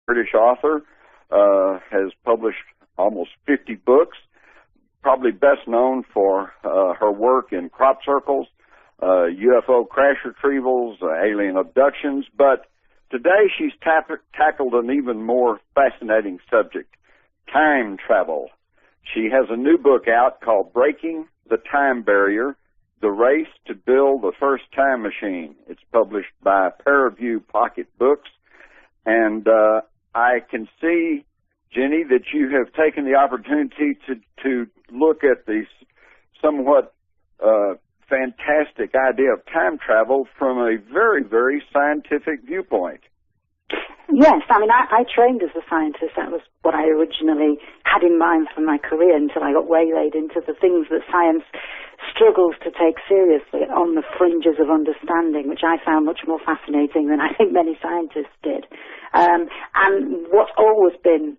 British author, has published almost 50 books, probably best known for her work in crop circles, UFO crash retrievals, alien abductions, but today she's tackled an even more fascinating subject, time travel. She has a new book out called Breaking the Time Barrier, The Race to Build the First Time Machine. It's published by Paraview Pocket Books, and I can see, Jenny, that you have taken the opportunity to look at the somewhat fantastic idea of time travel from a very, very scientific viewpoint. Yes, I mean, I trained as a scientist. That was what I originally had in mind for my career until I got waylaid into the things that science struggles to take seriously on the fringes of understanding, which I found much more fascinating than I think many scientists did. And what's always been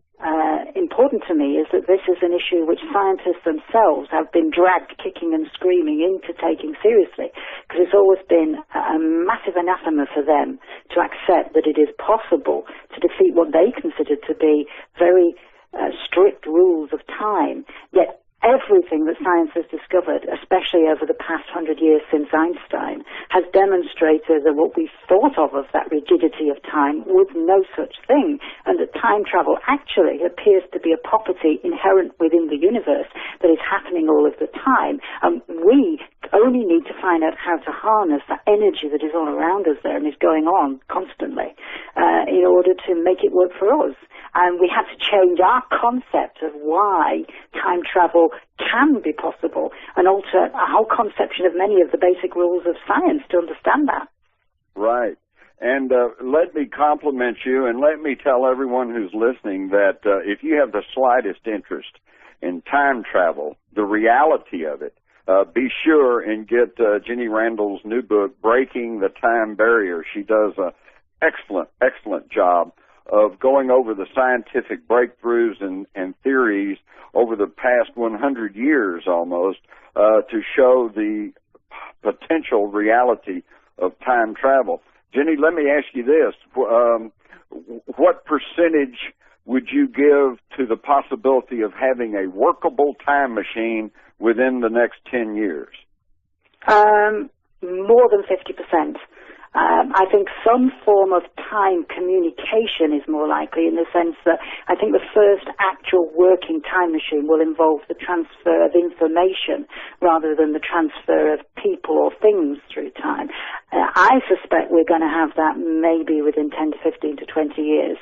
important to me is that this is an issue which scientists themselves have been dragged kicking and screaming into taking seriously, because it's always been a massive anathema for them to accept that it is possible to defeat what they consider to be very strict rules of time. Yet everything that science has discovered, especially over the past 100 years since Einstein, has demonstrated that what we thought of as that rigidity of time was no such thing, and that time travel actually appears to be a property inherent within the universe that is happening all of the time. We only need to find out how to harness that energy that is all around us there and is going on constantly in order to make it work for us. And we had to change our concept of why time travel can be possible and alter our whole conception of many of the basic rules of science to understand that. Right. And let me compliment you and let me tell everyone who's listening that if you have the slightest interest in time travel, the reality of it, be sure and get Jenny Randles' new book, Breaking the Time Barrier. She does an excellent, excellent job of going over the scientific breakthroughs and theories over the past 100 years almost to show the potential reality of time travel. Jenny, let me ask you this. What percentage would you give to the possibility of having a workable time machine within the next 10 years? More than 50%. I think some form of time communication is more likely, in the sense that I think the first actual working time machine will involve the transfer of information rather than the transfer of people or things through time. I suspect we're going to have that maybe within 10 to 15 to 20 years.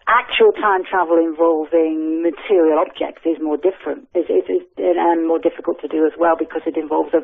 Actual time travel involving material objects is more different, and more difficult to do as well, because it involves a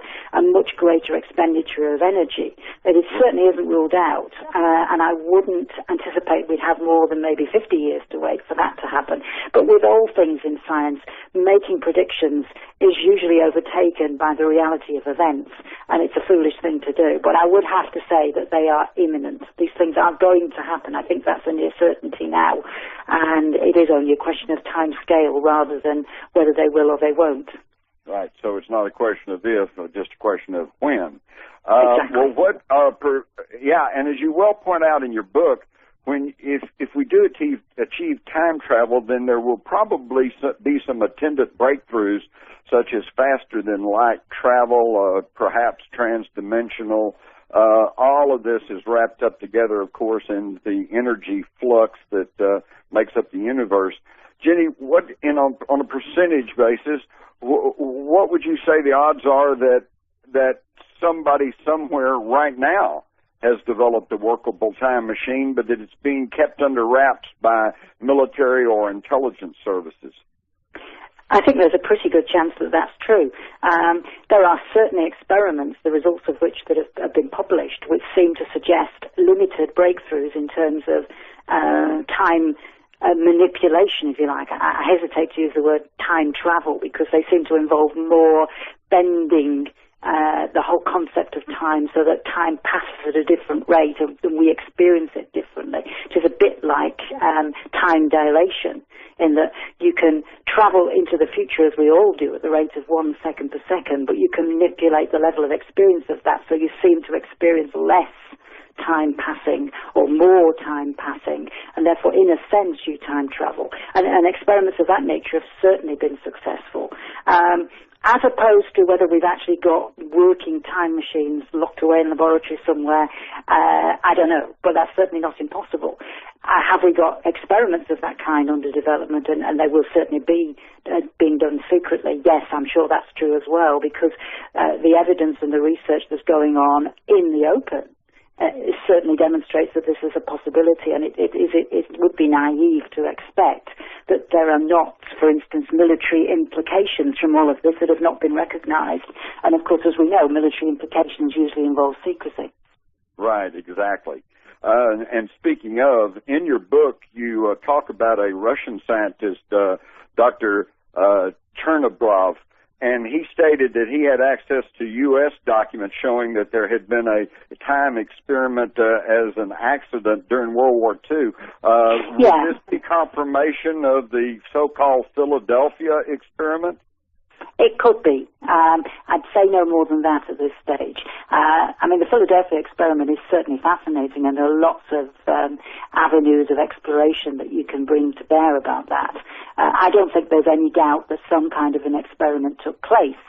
much greater expenditure of energy. But it certainly isn't ruled out, and I wouldn't anticipate we'd have more than maybe 50 years to wait for that to happen. But with all things in science, making predictions is usually overtaken by the reality of events, and it's a foolish thing to do. But I would have to say that they are imminent. These things are going to happen. I think that's a near certainty now. And it is only a question of time scale rather than whether they will or they won't. Right. So it's not a question of if, but just a question of when. Exactly. Well, and as you well point out in your book, if we do achieve time travel, then there will probably be some attendant breakthroughs, such as faster than light travel, perhaps transdimensional. All of this is wrapped up together, of course, in the energy flux that makes up the universe. Jenny, on a percentage basis, what would you say the odds are that somebody somewhere right now has developed a workable time machine, but that it's being kept under wraps by military or intelligence services? I think there's a pretty good chance that that's true. There are certainly experiments, the results of which that have been published, which seem to suggest limited breakthroughs in terms of time manipulation, if you like. I hesitate to use the word time travel because they seem to involve more bending the whole concept of time so that time passes at a different rate and we experience it differently, which is a bit like time dilation, in that you can travel into the future as we all do at the rate of 1 second per second, but you can manipulate the level of experience of that so you seem to experience less time passing or more time passing, and therefore, in a sense, you time travel. And experiments of that nature have certainly been successful. As opposed to whether we've actually got working time machines locked away in a laboratory somewhere, I don't know, but that's certainly not impossible. Have we got experiments of that kind under development, and they will certainly be being done secretly? Yes, I'm sure that's true as well, because the evidence and the research that's going on in the open it certainly demonstrates that this is a possibility, and it would be naive to expect that there are not, for instance, military implications from all of this that have not been recognized. And of course, as we know, military implications usually involve secrecy. Right, exactly. And speaking of, in your book, you talk about a Russian scientist, Dr. Chernobyl, and he stated that he had access to U.S. documents showing that there had been a time experiment as an accident during World War II. Would this be confirmation of the so-called Philadelphia experiment? It could be. I'd say no more than that at this stage. I mean, the Philadelphia experiment is certainly fascinating, and there are lots of avenues of exploration that you can bring to bear about that. I don't think there's any doubt that some kind of an experiment took place.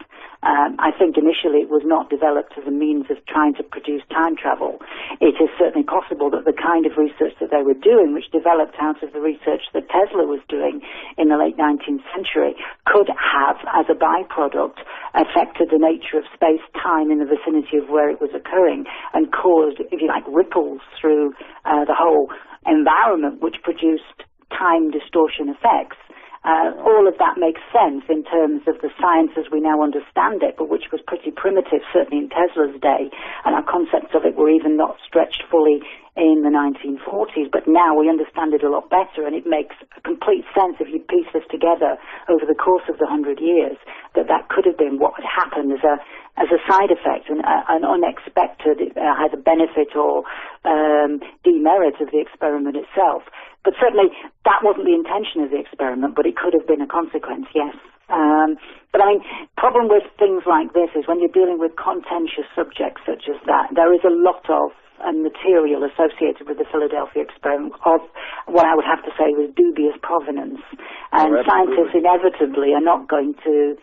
I think initially it was not developed as a means of trying to produce time travel. It is certainly possible that the kind of research that they were doing, which developed out of the research that Tesla was doing in the late 19th century, could have, as a byproduct, affected the nature of space-time in the vicinity of where it was occurring and caused, if you like, ripples through the whole environment, which produced time distortion effects. All of that makes sense in terms of the science as we now understand it, but which was pretty primitive, certainly in Tesla's day, and our concepts of it were even not stretched fully in the 1940s, but now we understand it a lot better, and it makes complete sense if you piece this together over the course of the 100 years, that could have been what had happened as a side effect, an unexpected either benefit or demerit of the experiment itself. But certainly that wasn't the intention of the experiment, but it could have been a consequence, yes. But I mean, problem with things like this is when you're dealing with contentious subjects such as that, there is a lot of material associated with the Philadelphia experiment of what I would have to say was dubious provenance. And scientists inevitably are not going to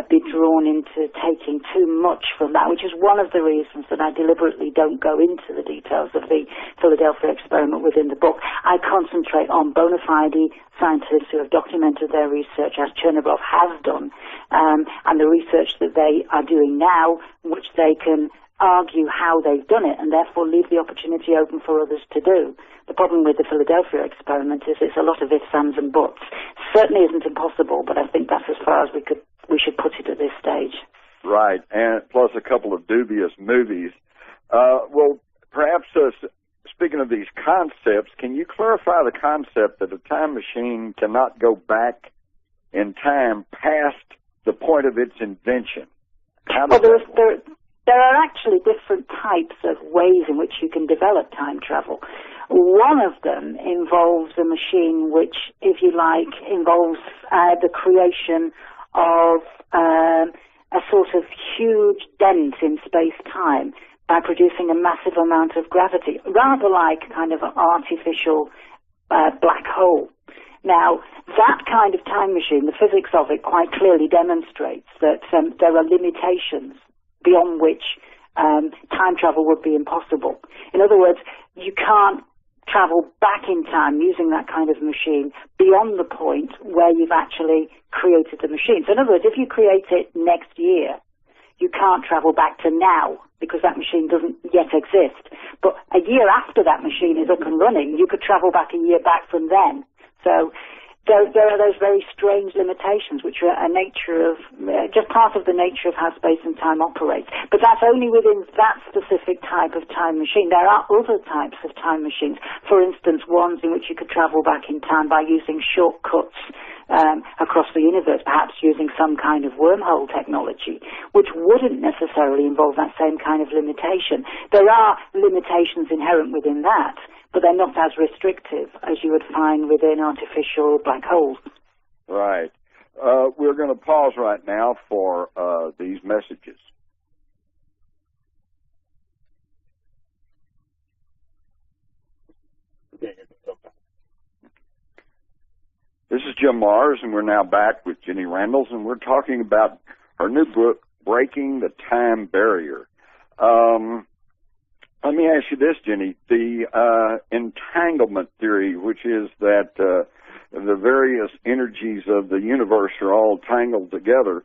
be drawn into taking too much from that, which is one of the reasons that I deliberately don't go into the details of the Philadelphia experiment within the book. I concentrate on bona fide scientists who have documented their research, as Chernobyl has done, and the research that they are doing now, which they can argue how they've done it, and therefore leave the opportunity open for others to do. The problem with the Philadelphia experiment is it's a lot of ifs, ands, and buts. Certainly isn't impossible, but I think that's as far as we should put it at this stage. Right, and plus a couple of dubious movies. Well, perhaps speaking of these concepts, can you clarify the concept that a time machine cannot go back in time past the point of its invention? Well, there are actually different types of ways in which you can develop time travel. One of them involves a machine which, if you like, involves the creation of a sort of huge dent in space-time by producing a massive amount of gravity, rather like kind of an artificial black hole. Now, that kind of time machine, the physics of it quite clearly demonstrates that there are limitations beyond which time travel would be impossible. In other words, you can't travel back in time using that kind of machine beyond the point where you've actually created the machine. So in other words, if you create it next year, you can't travel back to now because that machine doesn't yet exist. But a year after that machine is up and running, you could travel back a year back from then. So there are those very strange limitations which are a nature of, just part of the nature of how space and time operates. But that's only within that specific type of time machine. There are other types of time machines, for instance, ones in which you could travel back in time by using shortcuts across the universe, perhaps using some kind of wormhole technology, which wouldn't necessarily involve that same kind of limitation. There are limitations inherent within that, but they're not as restrictive as you would find within artificial black holes. Right. We're going to pause right now for these messages. is Jim Mars, and we're now back with Jenny Randles, and we're talking about her new book, Breaking the Time Barrier. Let me ask you this, Jenny. The entanglement theory, which is that the various energies of the universe are all tangled together,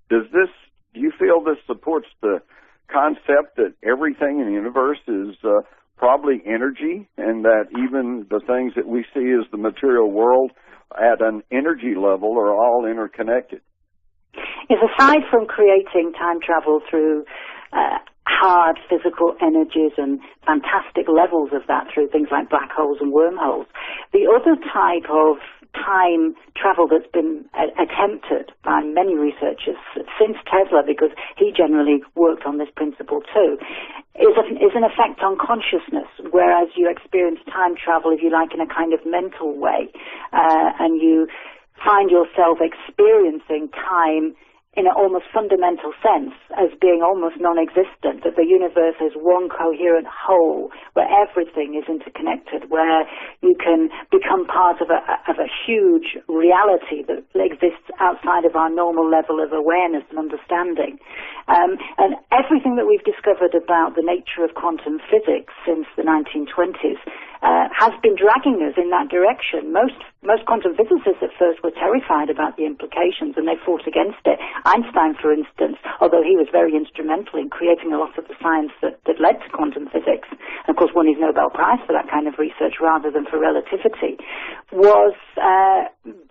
do you feel this supports the concept that everything in the universe is probably energy, and that even the things that we see as the material world at an energy level are all interconnected? Yes, aside from creating time travel through hard physical energies and fantastic levels of that through things like black holes and wormholes, the other type of time travel that's been attempted by many researchers since Tesla, because he generally worked on this principle too, is an effect on consciousness, whereas you experience time travel, if you like, in a kind of mental way, and you find yourself experiencing time in an almost fundamental sense as being almost non-existent, that the universe is one coherent whole where everything is interconnected, where you can become part of a huge reality that exists outside of our normal level of awareness and understanding. And everything that we've discovered about the nature of quantum physics since the 1920s has been dragging us in that direction. Most quantum physicists at first were terrified about the implications, and they fought against it. Einstein, for instance, although he was very instrumental in creating a lot of the science that led to quantum physics, and of course won his Nobel Prize for that kind of research rather than for relativity, was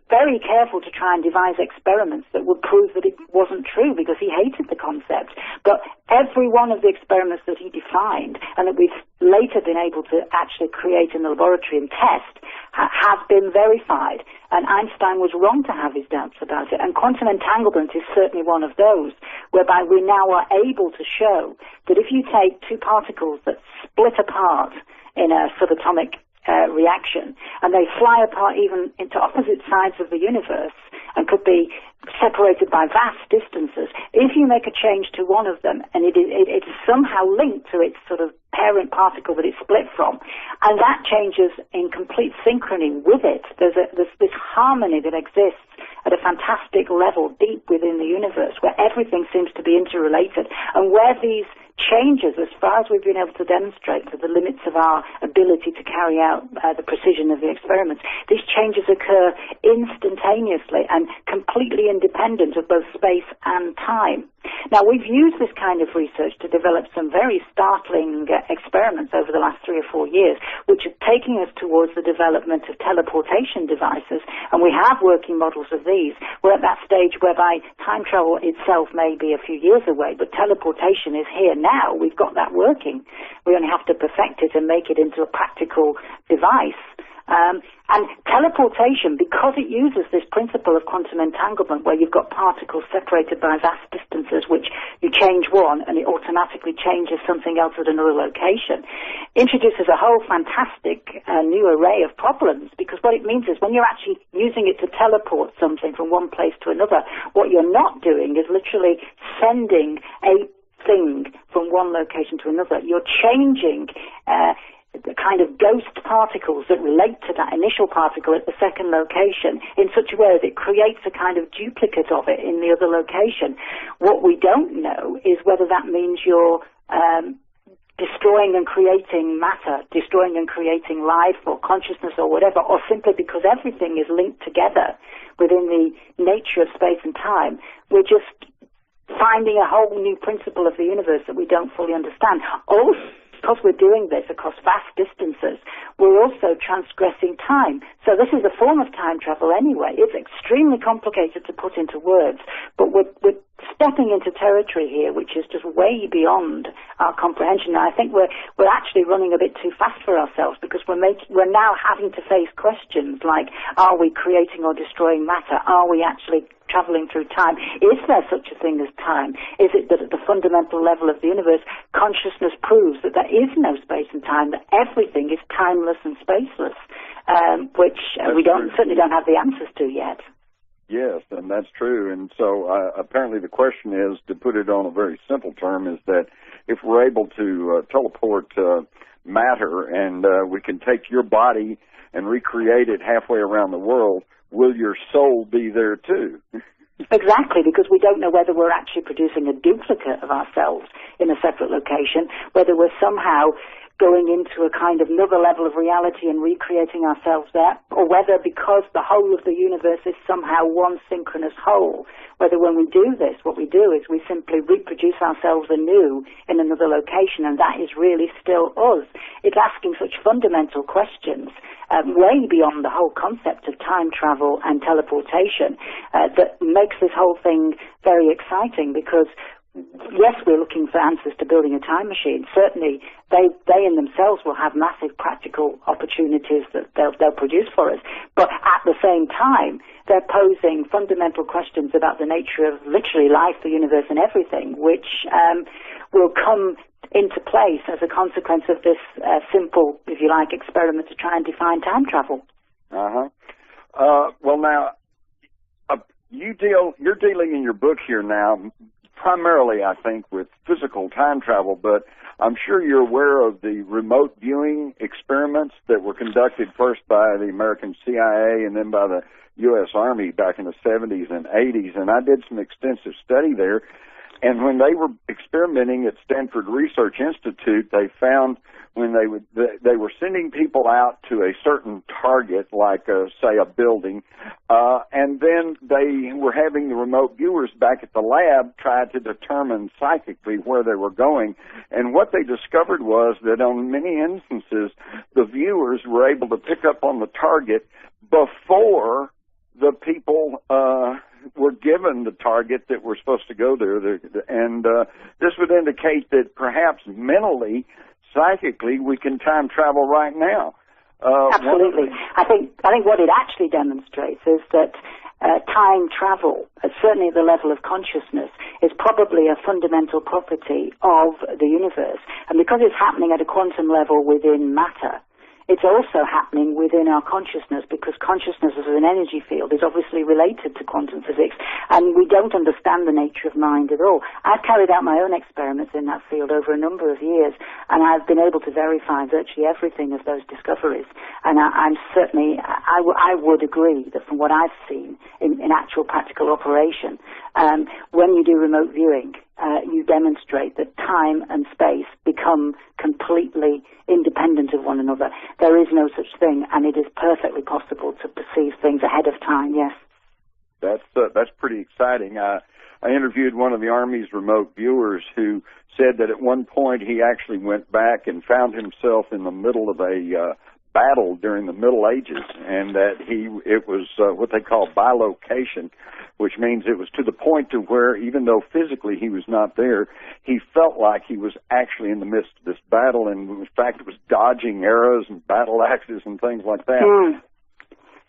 very careful to try and devise experiments that would prove that it wasn't true, because he hated the concept. But every one of the experiments that he defined, and that we've later been able to actually create in the laboratory and test, have been verified. And Einstein was wrong to have his doubts about it. And quantum entanglement is certainly one of those, whereby we now are able to show that if you take two particles that split apart in a subatomic reaction, and they fly apart even into opposite sides of the universe and could be separated by vast distances, if you make a change to one of them and it's somehow linked to its sort of parent particle that it's split from, and that changes in complete synchrony with it, there's this harmony that exists at a fantastic level deep within the universe, where everything seems to be interrelated, and where these changes, as far as we've been able to demonstrate to the limits of our ability to carry out the precision of the experiments, these changes occur instantaneously and completely independent of both space and time. Now, we've used this kind of research to develop some very startling experiments over the last 3 or 4 years, which are taking us towards the development of teleportation devices, and we have working models of these. We're at that stage whereby time travel itself may be a few years away, but teleportation is here now. We've got that working. We only have to perfect it and make it into a practical device. And teleportation, because it uses this principle of quantum entanglement, where you've got particles separated by vast distances, which you change one and it automatically changes something else at another location, introduces a whole fantastic new array of problems, because what it means is when you're actually using it to teleport something from one place to another, what you're not doing is literally sending a thing from one location to another. You're changing the kind of ghost particles that relate to that initial particle at the second location in such a way that it creates a kind of duplicate of it in the other location. What we don't know is whether that means you're destroying and creating matter, destroying and creating life or consciousness or whatever, or simply because everything is linked together within the nature of space and time. We're just finding a whole new principle of the universe that we don't fully understand. Also, because we're doing this across vast distances, we're also transgressing time. So this is a form of time travel anyway. It's extremely complicated to put into words, but we're stepping into territory here which is just way beyond our comprehension. And I think we're actually running a bit too fast for ourselves, because we're now having to face questions like, are we creating or destroying matter? Are we actually traveling through time? Is there such a thing as time? Is it that at the fundamental level of the universe, consciousness proves that there is no space and time, that everything is timeless and spaceless, which we certainly don't have the answers to yet. Yes, and that's true. And so apparently the question is, to put it on a very simple term, is that if we're able to teleport matter, and we can take your body and recreate it halfway around the world, will your soul be there too? Exactly, because we don't know whether we're actually producing a duplicate of ourselves in a separate location, whether we're somehow going into a kind of another level of reality and recreating ourselves there, or whether because the whole of the universe is somehow one synchronous whole, whether when we do this, what we do is we simply reproduce ourselves anew in another location, and that is really still us. It's asking such fundamental questions, way beyond the whole concept of time travel and teleportation, that makes this whole thing very exciting, because yes, we're looking for answers to building a time machine. Certainly, they in themselves will have massive practical opportunities that they'll produce for us. But at the same time, they're posing fundamental questions about the nature of literally life, the universe, and everything, which will come into place as a consequence of this simple, if you like, experiment to try and define time travel. Well, now, you're dealing in your book here now primarily, I think, with physical time travel, but I'm sure you're aware of the remote viewing experiments that were conducted first by the American CIA and then by the U.S. Army back in the 70s and 80s, and I did some extensive study there. And when they were experimenting at Stanford Research Institute, they found when they were sending people out to a certain target, like say a building, and then they were having the remote viewers back at the lab try to determine psychically where they were going. And what they discovered was that on many instances, the viewers were able to pick up on the target before the people were given the target that were supposed to go there. And this would indicate that perhaps mentally, psychically, we can time travel right now. Absolutely. I think what it actually demonstrates is that time travel, certainly at the level of consciousness, is probably a fundamental property of the universe. And because it's happening at a quantum level within matter, it's also happening within our consciousness, because consciousness as an energy field is obviously related to quantum physics, and we don't understand the nature of mind at all. I've carried out my own experiments in that field over a number of years, and I've been able to verify virtually everything of those discoveries. And I would agree that from what I've seen in actual practical operation, when you do remote viewing, you demonstrate that time and space become completely independent of one another. There is no such thing, and it is perfectly possible to perceive things ahead of time, yes. That's pretty exciting. I interviewed one of the Army's remote viewers who said that at one point he actually went back and found himself in the middle of a battle during the Middle Ages, and that it was what they call bilocation, which means it was to the point to where even though physically he was not there, he felt like he was actually in the midst of this battle, and in fact it was dodging arrows and battle axes and things like that.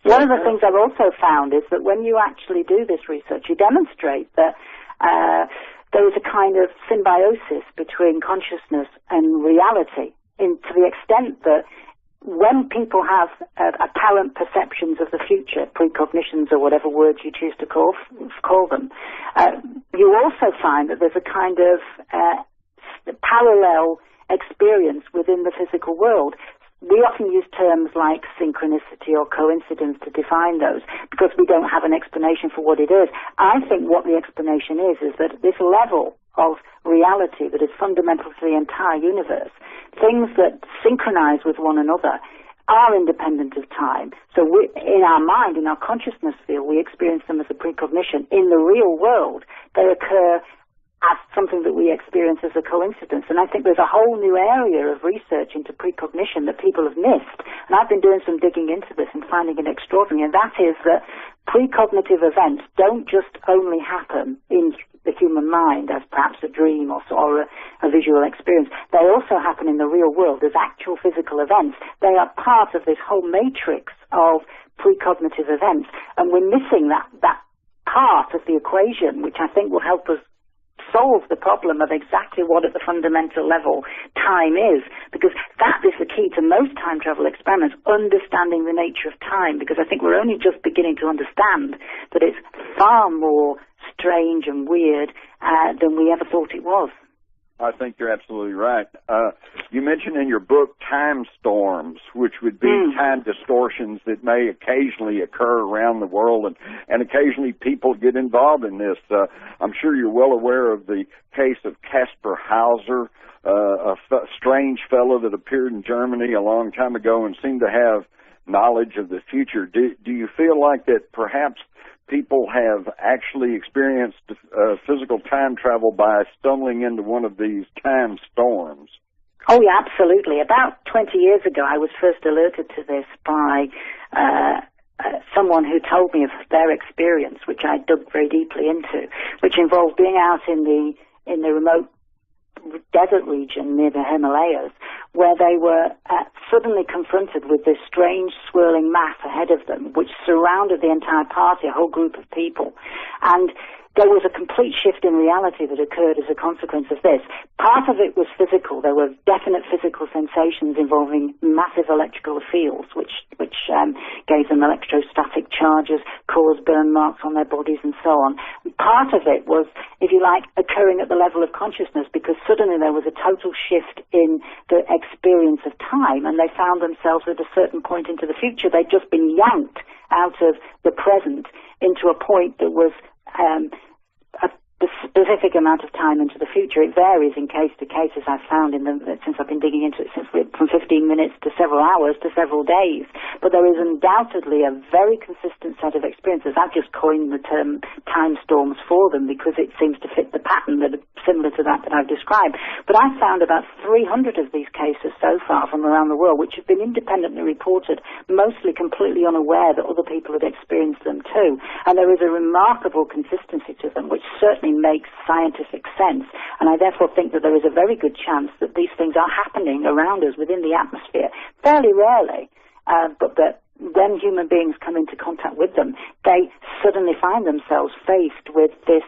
So, one of the things I've also found is that when you actually do this research, you demonstrate that there is a kind of symbiosis between consciousness and reality, to the extent that when people have apparent perceptions of the future, precognitions or whatever words you choose to call them, you also find that there's a kind of parallel experience within the physical world. We often use terms like synchronicity or coincidence to define those because we don't have an explanation for what it is. I think what the explanation is that this level of reality that is fundamental to the entire universe, things that synchronize with one another, are independent of time. So in our mind, in our consciousness field, we experience them as a precognition. In the real world, they occur as something that we experience as a coincidence. And I think there's a whole new area of research into precognition that people have missed. And I've been doing some digging into this and finding it extraordinary. And that is that precognitive events don't just only happen in the human mind as perhaps a dream or a visual experience. They also happen in the real world as actual physical events. They are part of this whole matrix of precognitive events. And we're missing that part of the equation, which I think will help us solve the problem of exactly what at the fundamental level time is, because that is the key to most time travel experiments, understanding the nature of time, because I think we're only just beginning to understand that it's far more strange and weird than we ever thought it was. I think you're absolutely right. You mentioned in your book time storms, which would be time distortions that may occasionally occur around the world, and occasionally people get involved in this. I'm sure you're well aware of the case of Caspar Hauser, a strange fellow that appeared in Germany a long time ago and seemed to have knowledge of the future. Do you feel like that perhaps people have actually experienced physical time travel by stumbling into one of these time storms? Oh, yeah, absolutely. About 20 years ago, I was first alerted to this by someone who told me of their experience, which I dug very deeply into, which involved being out in the remote desert region near the Himalayas, where they were suddenly confronted with this strange swirling mass ahead of them, which surrounded the entire party, a whole group of people. And there was a complete shift in reality that occurred as a consequence of this. Part of it was physical. There were definite physical sensations involving massive electrical fields, which gave them electrostatic charges, caused burn marks on their bodies, and so on. Part of it was, if you like, occurring at the level of consciousness, because suddenly there was a total shift in the experience of time, and they found themselves at a certain point into the future. They'd just been yanked out of the present into a point that was a specific amount of time into the future. It varies in case to case, as I've found since I've been digging into it, from 15 minutes to several hours to several days. But there is undoubtedly a very consistent set of experiences. I've just coined the term time storms for them because it seems to fit the pattern that are similar to that I've described. But I've found about 300 of these cases so far from around the world, which have been independently reported, mostly completely unaware that other people had experienced them too. And there is a remarkable consistency to them, which certainly makes scientific sense, and I therefore think that there is a very good chance that these things are happening around us within the atmosphere, fairly rarely, but that when human beings come into contact with them, they suddenly find themselves faced with this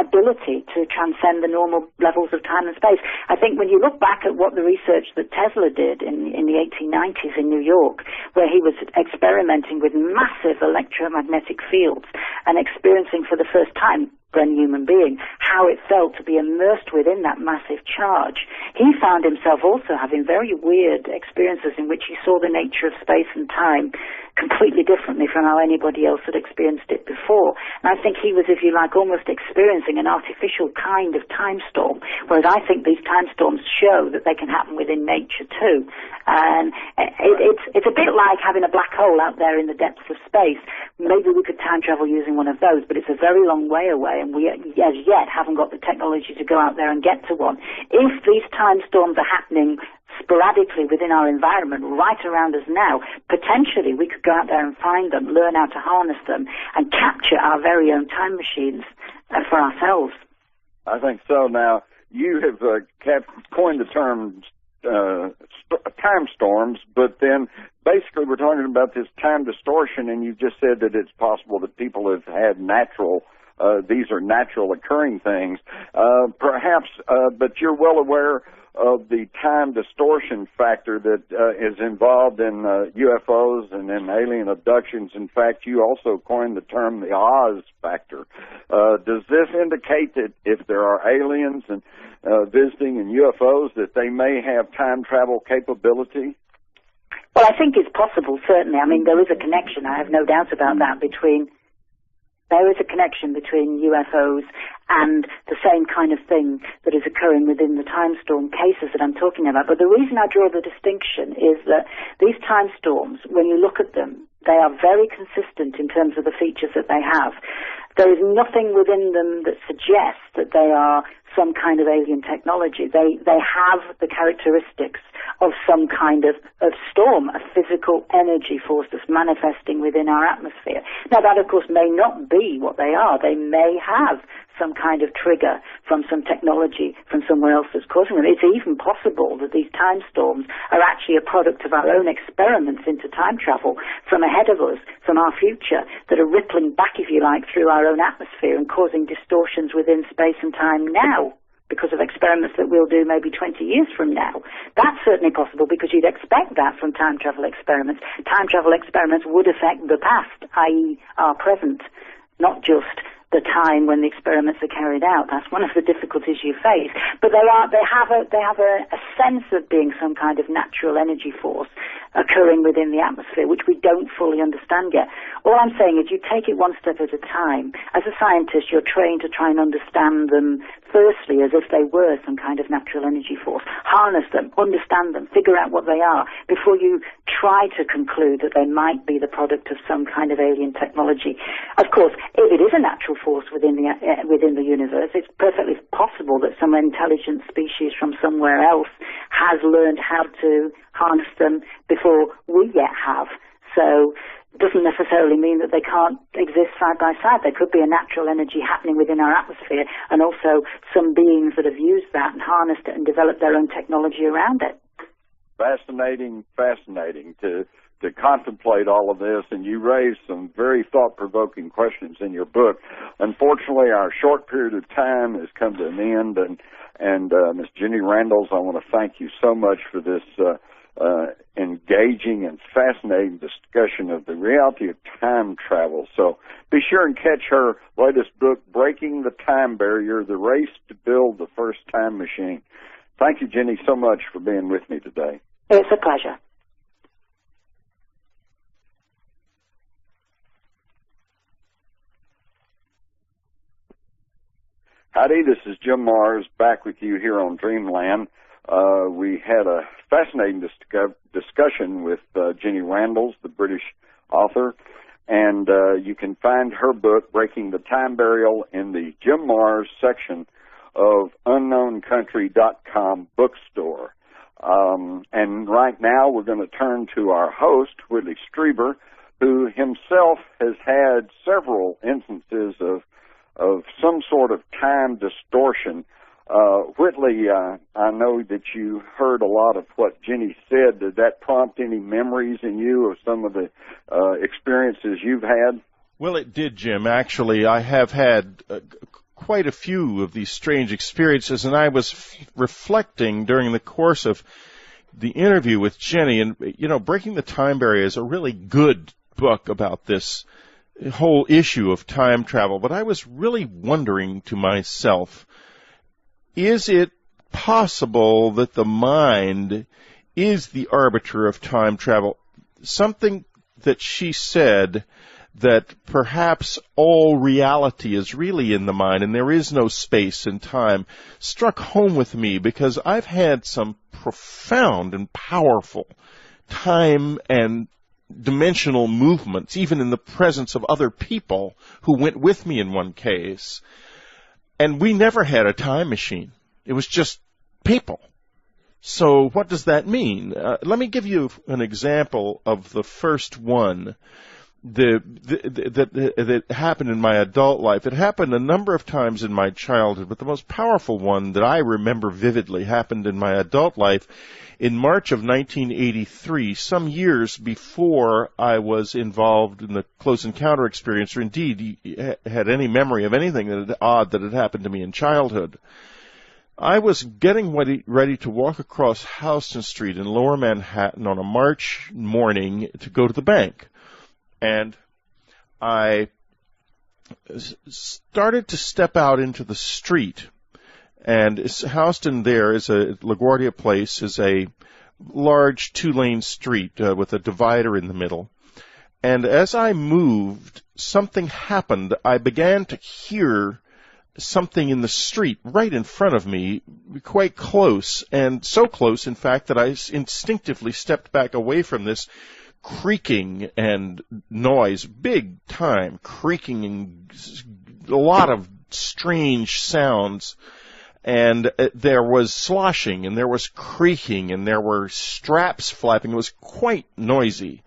ability to transcend the normal levels of time and space. I think when you look back at what the research that Tesla did in the 1890s in New York, where he was experimenting with massive electromagnetic fields and experiencing for the first time, when human being, how it felt to be immersed within that massive charge, he found himself also having very weird experiences in which he saw the nature of space and time completely differently from how anybody else had experienced it before. And I think he was, if you like, almost experiencing an artificial kind of time storm, whereas I think these time storms show that they can happen within nature too. And it's a bit like having a black hole out there in the depths of space. Maybe we could time travel using one of those, but it's a very long way away, and we as yet haven't got the technology to go out there and get to one. If these time storms are happening sporadically within our environment right around us now, potentially we could go out there and find them, learn how to harness them, and capture our very own time machines for ourselves. I think so. Now, you have coined the term time storms, but then basically we're talking about this time distortion, and you just said that it's possible that people have had these are natural occurring things, perhaps, but you're well aware of the time distortion factor that is involved in UFOs and in alien abductions. In fact, you also coined the term the Oz factor. Does this indicate that if there are aliens and visiting in UFOs, that they may have time travel capability? Well, I think it's possible, certainly. I mean, there is a connection, I have no doubt about that, there is a connection between UFOs and the same kind of thing that is occurring within the time storm cases that I'm talking about. But the reason I draw the distinction is that these time storms, when you look at them, they are very consistent in terms of the features that they have. There is nothing within them that suggests that they are some kind of alien technology. They have the characteristics of some kind of storm, a physical energy force that's manifesting within our atmosphere. Now, that, of course, may not be what they are. They may have some kind of trigger from some technology from somewhere else that's causing them. It's even possible that these time storms are actually a product of our own experiments into time travel from ahead of us, from our future, that are rippling back, if you like, through our own atmosphere and causing distortions within space and time now, because of experiments that we'll do maybe 20 years from now. That's certainly possible, because you'd expect that from time travel experiments. Time travel experiments would affect the past, i.e. our present, not just the time when the experiments are carried out. That's one of the difficulties you face. But they have a sense of being some kind of natural energy force occurring within the atmosphere, which we don't fully understand yet. All I'm saying is you take it one step at a time. As a scientist, you're trained to try and understand them firstly as if they were some kind of natural energy force. Harness them, understand them, figure out what they are before you try to conclude that they might be the product of some kind of alien technology. Of course, if it is a natural force within the universe, it's perfectly possible that some intelligent species from somewhere else has learned how to harness them before we yet have. So it doesn't necessarily mean that they can't exist side by side. There could be a natural energy happening within our atmosphere and also some beings that have used that and harnessed it and developed their own technology around it. Fascinating to contemplate all of this, and you raised some very thought-provoking questions in your book. Unfortunately, our short period of time has come to an end, and Ms. Jenny Randles, I want to thank you so much for this engaging and fascinating discussion of the reality of time travel. So be sure and catch her latest book, Breaking the Time Barrier, The Race to Build the First Time Machine. Thank you, Jenny, so much for being with me today. It's a pleasure. Howdy, this is Jim Mars back with you here on Dreamland. We had a fascinating discussion with Jenny Randles, the British author, and you can find her book, Breaking the Time Barrier, in the Jim Mars section of unknowncountry.com bookstore. And right now we're going to turn to our host, Whitley Strieber, who himself has had several instances of some sort of time distortion. Whitley, I know that you heard a lot of what Jenny said. Did that prompt any memories in you of some of the experiences you've had? Well, it did, Jim. Actually, I have had quite a few of these strange experiences, and I was reflecting during the course of the interview with Jenny, and, you know, Breaking the Time Barrier is a really good book about this whole issue of time travel, but I was really wondering to myself, is it possible that the mind is the arbiter of time travel? Something that she said, that perhaps all reality is really in the mind and there is no space and time, struck home with me because I've had some profound and powerful time and dimensional movements, even in the presence of other people who went with me in one case. And we never had a time machine. It was just people. So what does that mean? Let me give you an example of the first one that happened in my adult life. It happened a number of times in my childhood, but the most powerful one that I remember vividly happened in my adult life in March of 1983, some years before I was involved in the close encounter experience, or indeed had any memory of anything odd that had happened to me in childhood. I was getting ready to walk across Houston Street in Lower Manhattan on a March morning to go to the bank. And I started to step out into the street. And Houston there is LaGuardia Place is a large two-lane street with a divider in the middle. And as I moved, something happened. I began to hear something in the street right in front of me, quite close, and so close, in fact, that I instinctively stepped back away from this creaking and noise, big time creaking and a lot of strange sounds. And there was sloshing, and there was creaking, and there were straps flapping. It was quite noisy.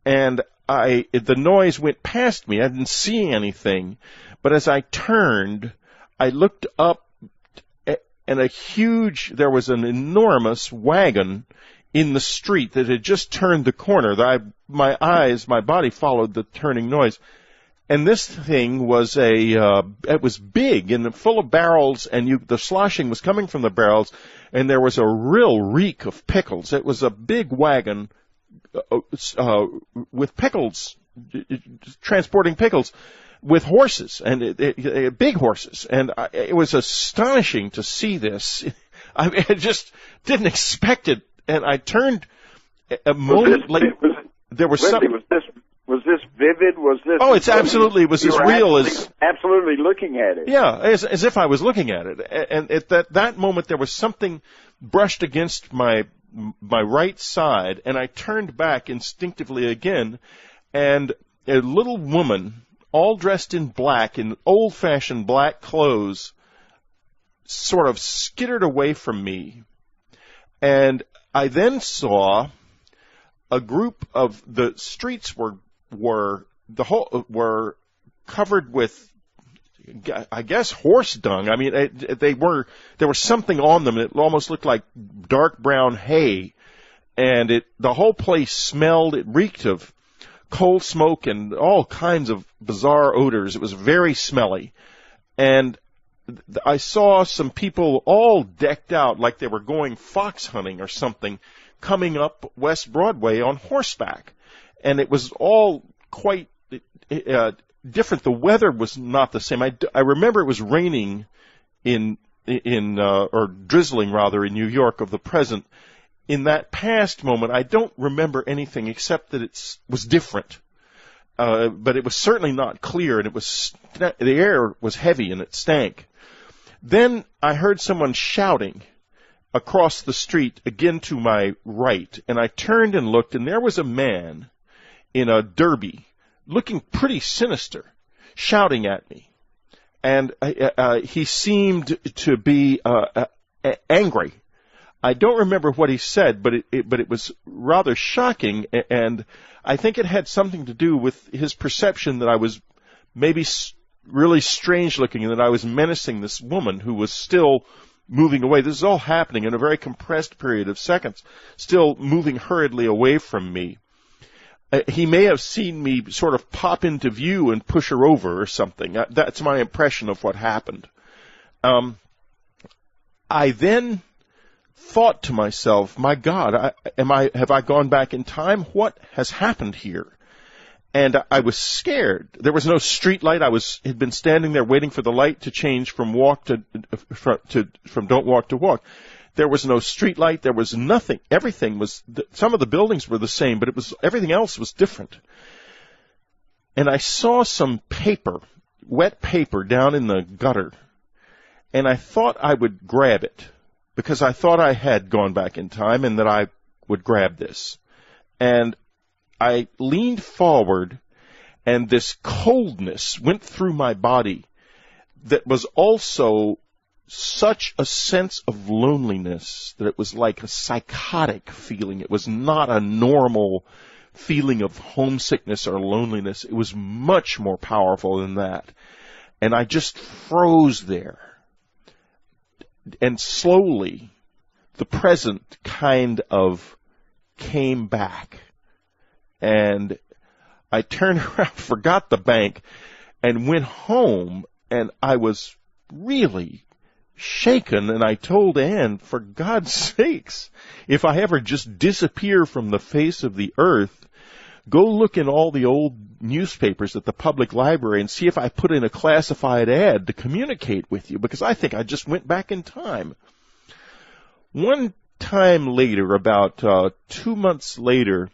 And the noise went past me. I didn't see anything. But as I turned, I looked up, and there was an enormous wagon in the street that had just turned the corner. My body followed the turning noise. And this thing was it was big and full of barrels, and the sloshing was coming from the barrels, and there was a real reek of pickles. It was a big wagon with pickles, transporting pickles. with horses, and big horses. And it was astonishing to see this. I just didn't expect it. And I turned a moment later. There was something. Was this vivid? Was this? Oh, it was as real as absolutely looking at it. Yeah, as if I was looking at it. And at that moment, there was something brushed against my right side, and I turned back instinctively again, and a little woman, all dressed in black, in old-fashioned black clothes, sort of skittered away from me. And I then saw a group of the streets were covered with, I guess, horse dung. I mean, there was something on them. It almost looked like dark brown hay, and the whole place smelled. It reeked of coal smoke and all kinds of bizarre odors. It was very smelly, and I saw some people all decked out like they were going fox hunting or something, coming up West Broadway on horseback. And it was all quite different. The weather was not the same. I remember it was raining or drizzling rather in New York of the present. In that past moment, I don't remember anything except that it was different. But it was certainly not clear, and the air was heavy and it stank. Then I heard someone shouting across the street, again to my right, and I turned and looked, and there was a man in a derby, looking pretty sinister, shouting at me. And he seemed to be angry. I don't remember what he said, but it was rather shocking, and I think it had something to do with his perception that I was maybe really strange looking and that I was menacing this woman who was still moving away. This is all happening in a very compressed period of seconds, still moving hurriedly away from me. He may have seen me sort of pop into view and push her over or something. That's my impression of what happened. I then thought to myself, my God, have I gone back in time? What has happened here? And I was scared. There was no street light. Had been standing there waiting for the light to change from from don't walk to walk. There was no street light. There was nothing. Everything was, some of the buildings were the same, but everything else was different. And I saw some paper, wet paper, down in the gutter. And I thought I would grab it, because I thought I had gone back in time and that I would grab this. And I leaned forward, and this coldness went through my body that was also such a sense of loneliness that it was like a psychotic feeling. It was not a normal feeling of homesickness or loneliness. It was much more powerful than that. And I just froze there. And slowly, the present kind of came back. And I turned around, forgot the bank, and went home, and I was really shaken, and I told Anne, for God's sakes, if I ever just disappear from the face of the earth, go look in all the old newspapers at the public library and see if I put in a classified ad to communicate with you, because I think I just went back in time. One time later, about 2 months later,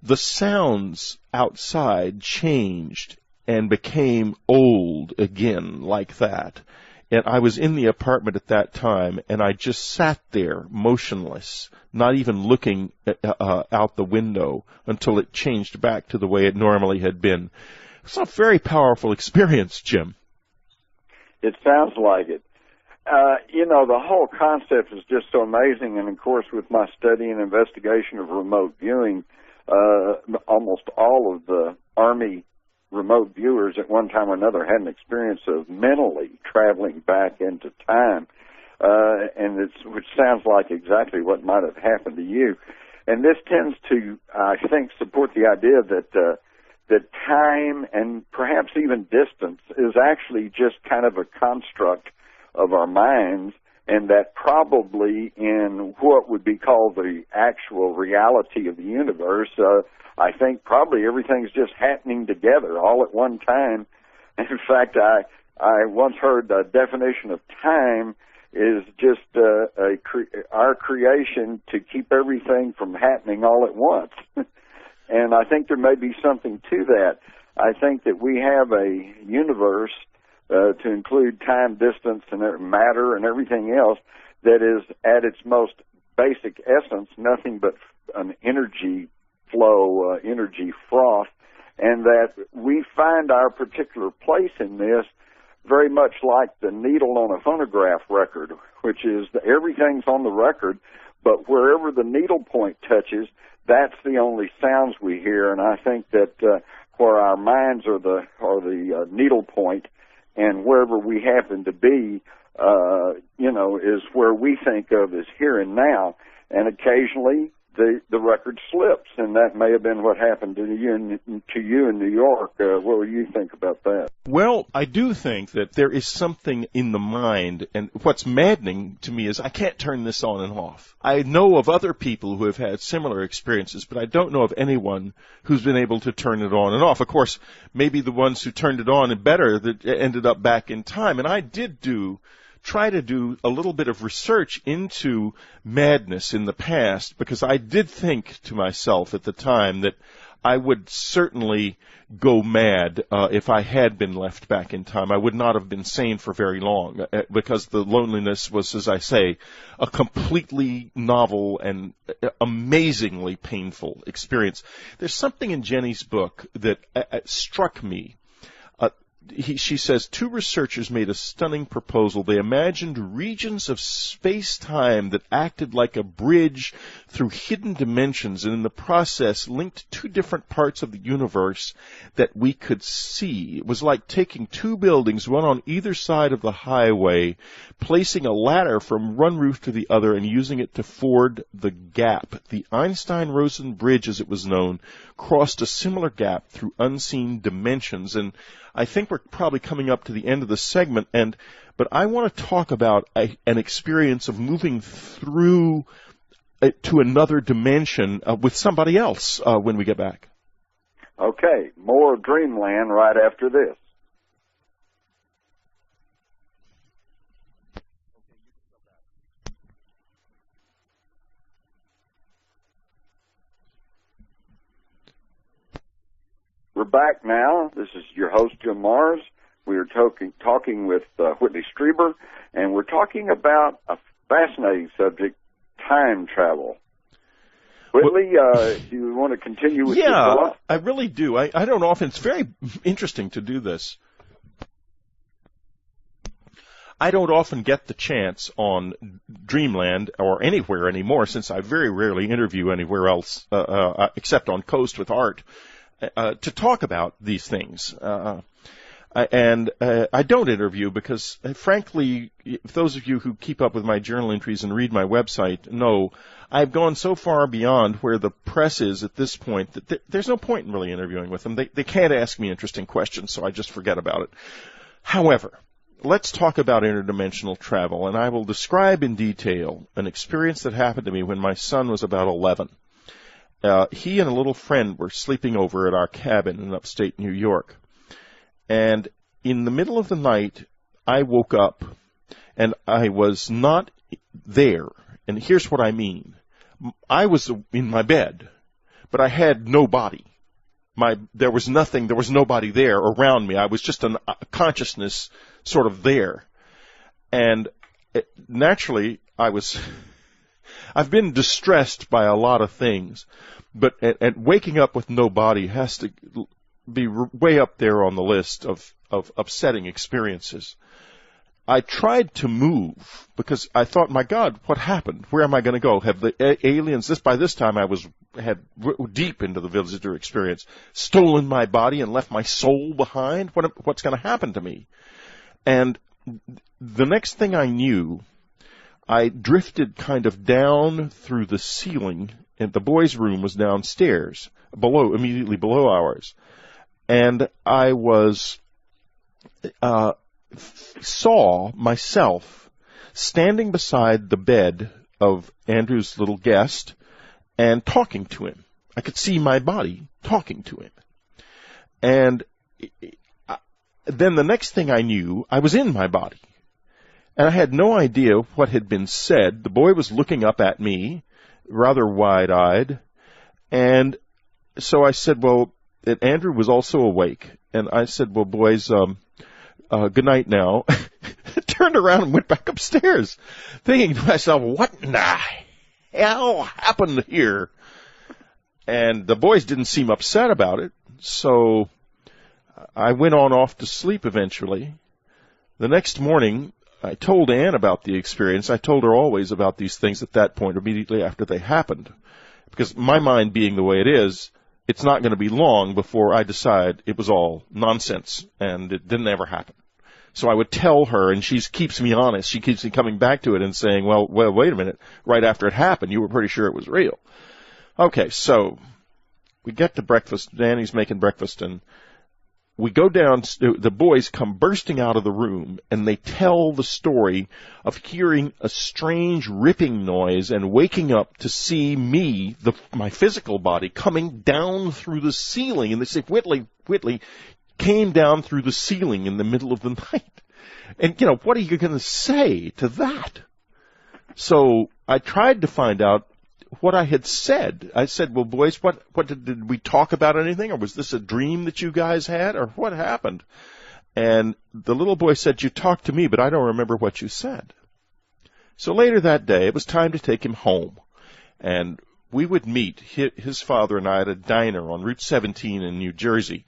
the sounds outside changed and became old again like that. And I was in the apartment at that time, and I just sat there motionless, not even looking out the window until it changed back to the way it normally had been. It's a very powerful experience, Jim. It sounds like it. The whole concept is just so amazing, and of course with my study and investigation of remote viewing, almost all of the Army remote viewers at one time or another had an experience of mentally traveling back into time, which sounds like exactly what might have happened to you. And this tends to, I think, support the idea that time and perhaps even distance is actually just kind of a construct of our minds, and that probably in what would be called the actual reality of the universe, I think probably everything's just happening together all at one time, In fact, I once heard the definition of time is just our creation to keep everything from happening all at once. And I think there may be something to that. I think that we have a universe to include time, distance, and matter and everything else that is at its most basic essence nothing but an energy flow, energy froth, and that we find our particular place in this very much like the needle on a phonograph record, which is everything's on the record, but wherever the needle point touches, that's the only sounds we hear. And I think that where our minds are the needle point, and wherever we happen to be, is where we think of as here and now. And occasionally the record slips, and that may have been what happened to you in New York. What do you think about that? Well, I do think that there is something in the mind, and what's maddening to me is I can't turn this on and off. I know of other people who have had similar experiences, but I don't know of anyone who's been able to turn it on and off. Of course, maybe the ones who turned it on and better that ended up back in time, and I did try to do a little bit of research into madness in the past, because I did think to myself at the time that I would certainly go mad if I had been left back in time. I would not have been sane for very long because the loneliness was, as I say, a completely novel and amazingly painful experience. There's something in Jenny's book that struck me. She says, 2 researchers made a stunning proposal. They imagined regions of space-time that acted like a bridge through hidden dimensions, and in the process linked 2 different parts of the universe that we could see. It was like taking 2 buildings, one on either side of the highway, placing a ladder from one roof to the other and using it to ford the gap. The Einstein-Rosen bridge, as it was known, crossed a similar gap through unseen dimensions. And I think we're probably coming up to the end of the segment, but I want to talk about an experience of moving through to another dimension with somebody else when we get back. Okay, more of Dreamland right after this. We're back now. This is your host, Jim Mars. We are talking with Whitley Strieber, and we're talking about a fascinating subject, time travel. Whitley, do you want to continue with your thought? I really do. I don't often, it's very interesting to do this. I don't often get the chance on Dreamland or anywhere anymore, since I very rarely interview anywhere else except on Coast with Art, to talk about these things. And I don't interview because, frankly, those of you who keep up with my journal entries and read my website know I've gone so far beyond where the press is at this point that there's no point in really interviewing with them. They can't ask me interesting questions, so I just forget about it. However, let's talk about interdimensional travel, and I will describe in detail an experience that happened to me when my son was about 11. He and a little friend were sleeping over at our cabin in upstate New York. And in the middle of the night, I woke up, and I was not there. And here's what I mean. I was in my bed, but I had no body. There was nothing, there was nobody there around me. I was just a consciousness sort of there. And naturally, I've been distressed by a lot of things, but and waking up with no body has to be way up there on the list of upsetting experiences. I tried to move because I thought, my God, what happened? Where am I going to go? Have the aliens, by this time I had deep into the visitor experience, stolen my body and left my soul behind? What's going to happen to me? And the next thing I knew, I drifted kind of down through the ceiling, and the boys' room was downstairs, immediately below ours. And I saw myself standing beside the bed of Andrew's little guest and talking to him. I could see my body talking to him. And then the next thing I knew, I was in my body. And I had no idea what had been said. The boy was looking up at me, rather wide-eyed. And so I said, well, and Andrew was also awake. And I said, well, boys, good night now. Turned around and went back upstairs, thinking to myself, what in the hell happened here? And the boys didn't seem upset about it. So I went on off to sleep eventually. The next morning, I told Anne about the experience. I told her always about these things at that point, immediately after they happened. Because my mind being the way it is, it's not going to be long before I decide it was all nonsense and it didn't ever happen. So I would tell her, and she keeps me honest. She keeps me coming back to it and saying, well, wait a minute. Right after it happened, you were pretty sure it was real. Okay, so we get to breakfast. Danny's making breakfast, and we go down. The boys come bursting out of the room, and they tell the story of hearing a strange ripping noise and waking up to see me, my physical body, coming down through the ceiling. And they say, Whitley came down through the ceiling in the middle of the night. And, what are you going to say to that? So I tried to find out what I had said. I said, well, boys, what did we talk about anything? Or was this a dream that you guys had? Or what happened? And the little boy said, you talked to me, but I don't remember what you said. So later that day, it was time to take him home. And we would meet, his father and I, at a diner on Route 17 in New Jersey.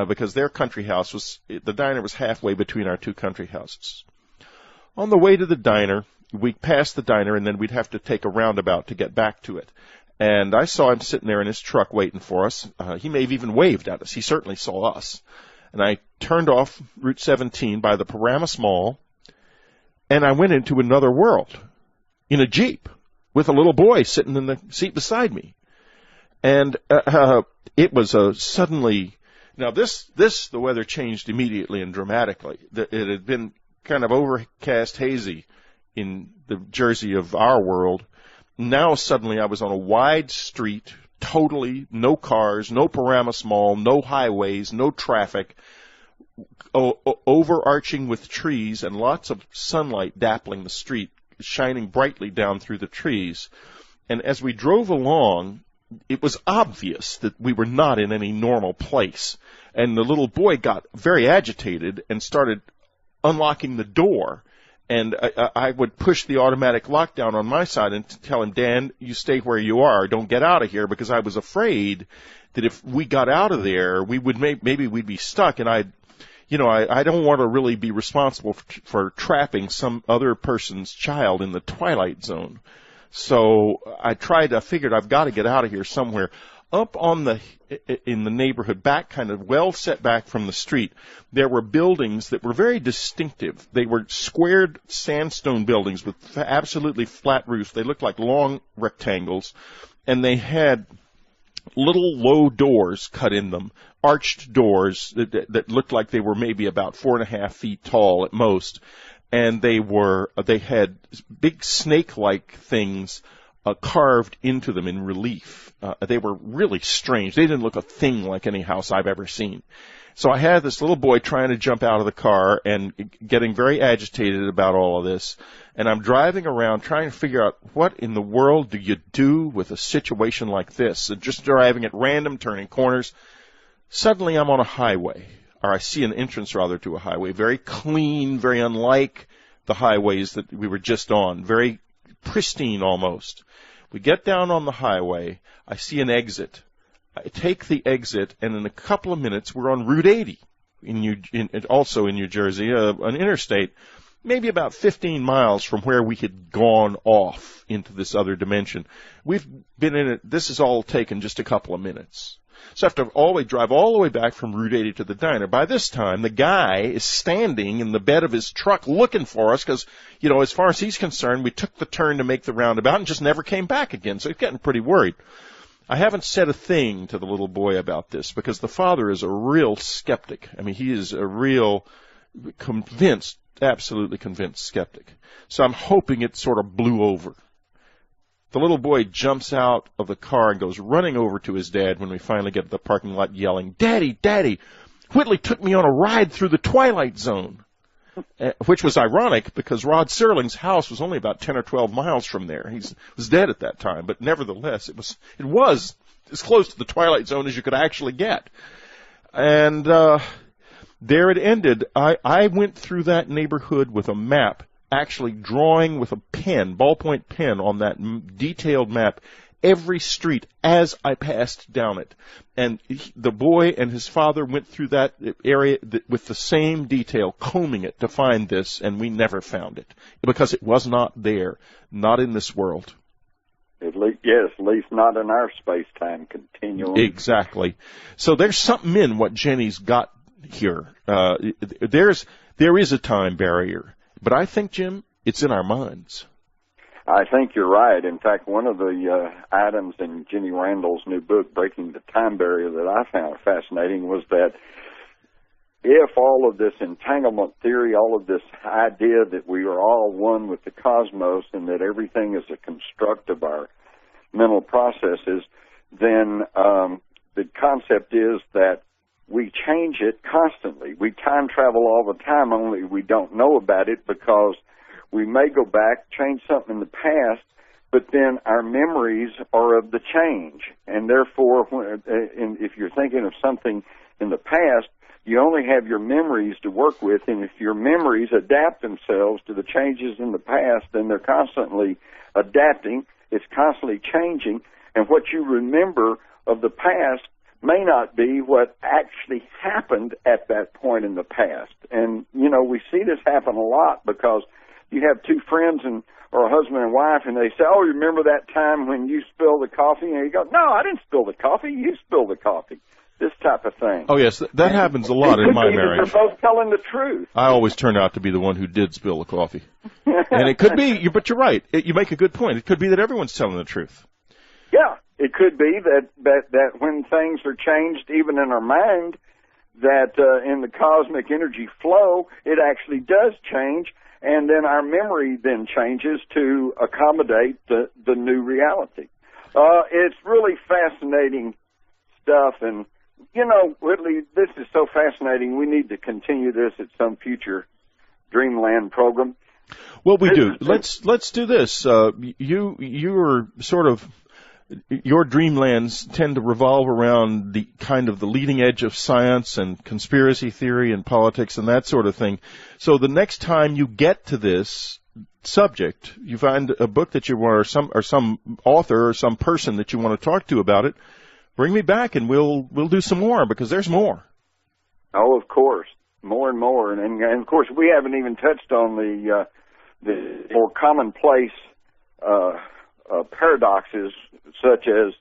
Because their country house the diner was halfway between our two country houses. On the way to the diner, we passed the diner, and then we'd have to take a roundabout to get back to it. And I saw him sitting there in his truck waiting for us. He may have even waved at us. He certainly saw us. And I turned off Route 17 by the Paramus Mall, and I went into another world in a Jeep with a little boy sitting in the seat beside me. And it was suddenly... Now, the weather changed immediately and dramatically. It had been kind of overcast, hazy in the Jersey of our world. Now, suddenly, I was on a wide street, totally no cars, no Paramus Mall, no highways, no traffic, overarching with trees and lots of sunlight dappling the street, shining brightly down through the trees. And as we drove along, it was obvious that we were not in any normal place. And the little boy got very agitated and started unlocking the door. And I would push the automatic lockdown on my side and tell him, Dan, you stay where you are. Don't get out of here, because I was afraid that if we got out of there, we would maybe we'd be stuck. And I don't want to really be responsible for trapping some other person's child in the twilight zone. So I figured I've got to get out of here somewhere. Up in the neighborhood, back kind of well set back from the street, there were buildings that were very distinctive. They were squared sandstone buildings with absolutely flat roofs. They looked like long rectangles, and they had little low doors cut in them, arched doors that looked like they were maybe about 4.5 feet tall at most. And they had big snake-like things carved into them in relief. They were really strange. They didn't look a thing like any house I've ever seen. So I had this little boy trying to jump out of the car and getting very agitated about all of this. And I'm driving around trying to figure out what in the world do you do with a situation like this. And just driving at random, turning corners. Suddenly I'm on a highway. Or I see an entrance, rather, to a highway. Very clean, very unlike the highways that we were just on. Very pristine, almost. We get down on the highway. I see an exit. I take the exit, and in a couple of minutes, we're on Route 80, also in New Jersey, an interstate, maybe about 15 miles from where we had gone off into this other dimension. We've been in it. This has all taken just a couple of minutes. So I have to drive all the way back from Route 80 to the diner. By this time, the guy is standing in the bed of his truck looking for us because, as far as he's concerned, we took the turn to make the roundabout and just never came back again. So he's getting pretty worried. I haven't said a thing to the little boy about this because the father is a real skeptic. I mean, he is a real absolutely convinced skeptic. So I'm hoping it sort of blew over. The little boy jumps out of the car and goes running over to his dad when we finally get to the parking lot yelling, Daddy, Daddy, Whitley took me on a ride through the Twilight Zone, which was ironic because Rod Serling's house was only about 10 or 12 miles from there. He was dead at that time, but nevertheless, it was as close to the Twilight Zone as you could actually get. And there it ended. I went through that neighborhood with a map, actually drawing with a pen, ballpoint pen on that detailed map, every street as I passed down it. And the boy and his father went through that area with the same detail, combing it to find this, and we never found it because it was not there, not in this world. At least not in our space-time continuum. Exactly. So there's something in what Jenny's got here. There is a time barrier, but I think, Jim, it's in our minds. I think you're right. In fact, one of the items in Jenny Randles' new book, Breaking the Time Barrier, that I found fascinating was that if all of this entanglement theory, all of this idea that we are all one with the cosmos and that everything is a construct of our mental processes, then the concept is that we change it constantly. We time travel all the time, only we don't know about it because we may go back, change something in the past, but then our memories are of the change. And therefore, if you're thinking of something in the past, you only have your memories to work with, and if your memories adapt themselves to the changes in the past, then they're constantly adapting, it's constantly changing, and what you remember of the past may not be what actually happened at that point in the past. And, we see this happen a lot because you have two friends or a husband and wife, and they say, oh, you remember that time when you spilled the coffee? And you go, no, I didn't spill the coffee. You spilled the coffee. This type of thing. Oh, yes, that happens a lot in my marriage. They're both telling the truth. I always turn out to be the one who did spill the coffee. And it could be, but you're right. You make a good point. It could be that everyone's telling the truth. Yeah, it could be that when things are changed, even in our mind, that in the cosmic energy flow, it actually does change. And then our memory then changes to accommodate the new reality. It's really fascinating stuff. And, Whitley, this is so fascinating. We need to continue this at some future Dreamland program. Well, we do. Let's do this. You are sort of, your dreamlands tend to revolve around the kind of the leading edge of science and conspiracy theory and politics and that sort of thing. So the next time you get to this subject, you find a book that you want, or some author or some person that you want to talk to about it, bring me back and we'll do some more, because there's more. Oh, of course, more and more, and of course we haven't even touched on the more commonplace paradoxes, such as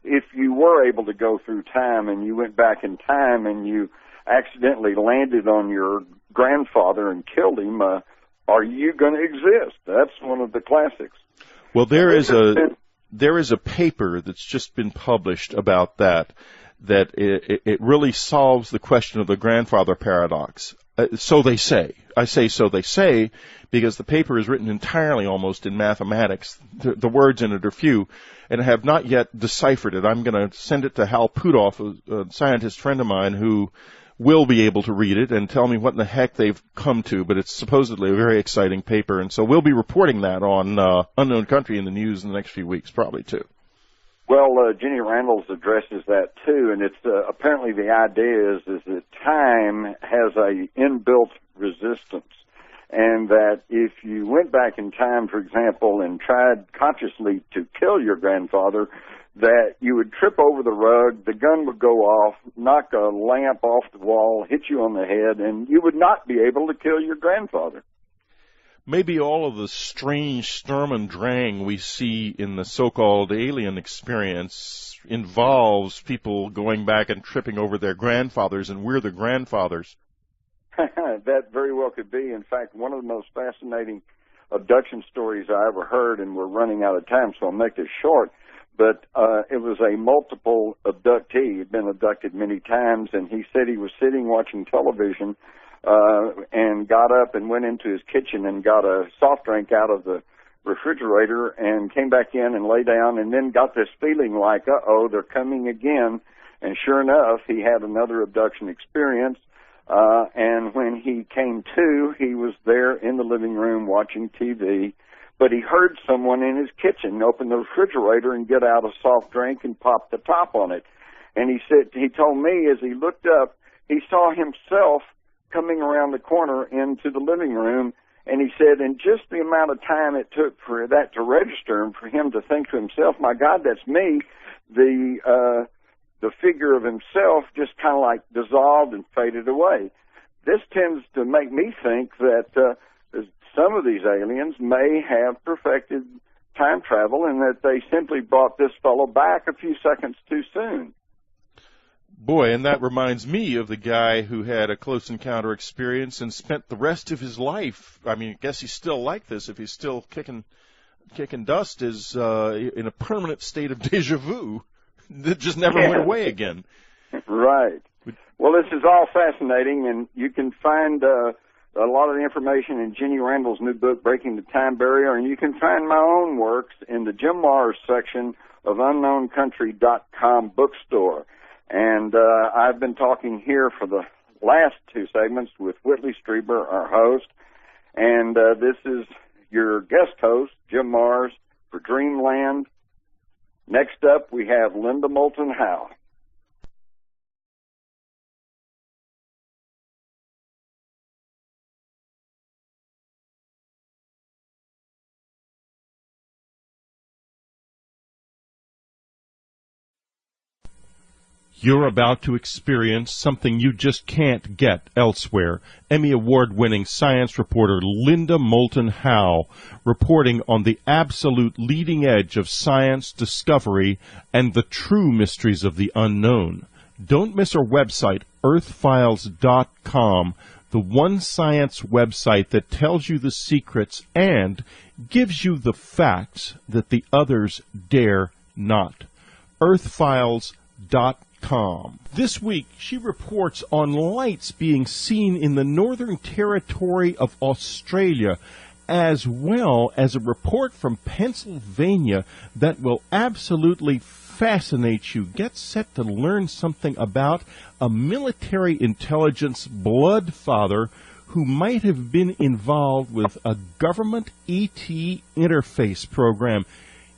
if you were able to go through time and you went back in time and you accidentally landed on your grandfather and killed him, are you going to exist? That's one of the classics. Well, there is a paper that's just been published about that it really solves the question of the grandfather paradox. So they say. I say so they say because the paper is written entirely almost in mathematics. The words in it are few, and I have not yet deciphered it. I'm going to send it to Hal Putoff, a scientist friend of mine, who will be able to read it and tell me what in the heck they've come to, but it's supposedly a very exciting paper, and so we'll be reporting that on Unknown Country in the news in the next few weeks, probably, too. Well, Jenny Randles addresses that, too, and it's apparently the idea is that time has a inbuilt resistance, and that if you went back in time, for example, and tried consciously to kill your grandfather, that you would trip over the rug, the gun would go off, knock a lamp off the wall, hit you on the head, and you would not be able to kill your grandfather. Maybe all of the strange Sturm und Drang we see in the so-called alien experience involves people going back and tripping over their grandfathers, and we're the grandfathers. That very well could be. In fact, one of the most fascinating abduction stories I ever heard, and we're running out of time, so I'll make this short, but it was a multiple abductee. He'd been abducted many times, and he said he was sitting watching television and got up and went into his kitchen and got a soft drink out of the refrigerator and came back in and lay down and then got this feeling like, uh-oh, they're coming again. And sure enough, he had another abduction experience. And when he came to, he was there in the living room watching TV. But he heard someone in his kitchen open the refrigerator and get out a soft drink and pop the top on it. And he told me as he looked up, he saw himself coming around the corner into the living room. And he said, in just the amount of time it took for that to register and for him to think to himself, my God, that's me, the figure of himself just kind of like dissolved and faded away. This tends to make me think that some of these aliens may have perfected time travel and that they simply brought this fellow back a few seconds too soon. Boy, and that reminds me of the guy who had a close encounter experience and spent the rest of his life, I mean, I guess he's still like this if he's still kicking dust, is in a permanent state of deja vu that just never went away again. Right. Well, this is all fascinating, and you can find a lot of the information in Jenny Randles' new book, Breaking the Time Barrier, and you can find my own works in the Jim Mars section of UnknownCountry.com bookstore. And I've been talking here for the last two segments with Whitley Strieber, our host, and this is your guest host, Jim Mars, for Dreamland. Next up, we have Linda Moulton Howe. You're about to experience something you just can't get elsewhere. Emmy Award-winning science reporter Linda Moulton Howe reporting on the absolute leading edge of science discovery and the true mysteries of the unknown. Don't miss her website, earthfiles.com, the one science website that tells you the secrets and gives you the facts that the others dare not. earthfiles.com. This week, she reports on lights being seen in the Northern Territory of Australia, as well as a report from Pennsylvania that will absolutely fascinate you. Get set to learn something about a military intelligence blood father who might have been involved with a government ET interface program.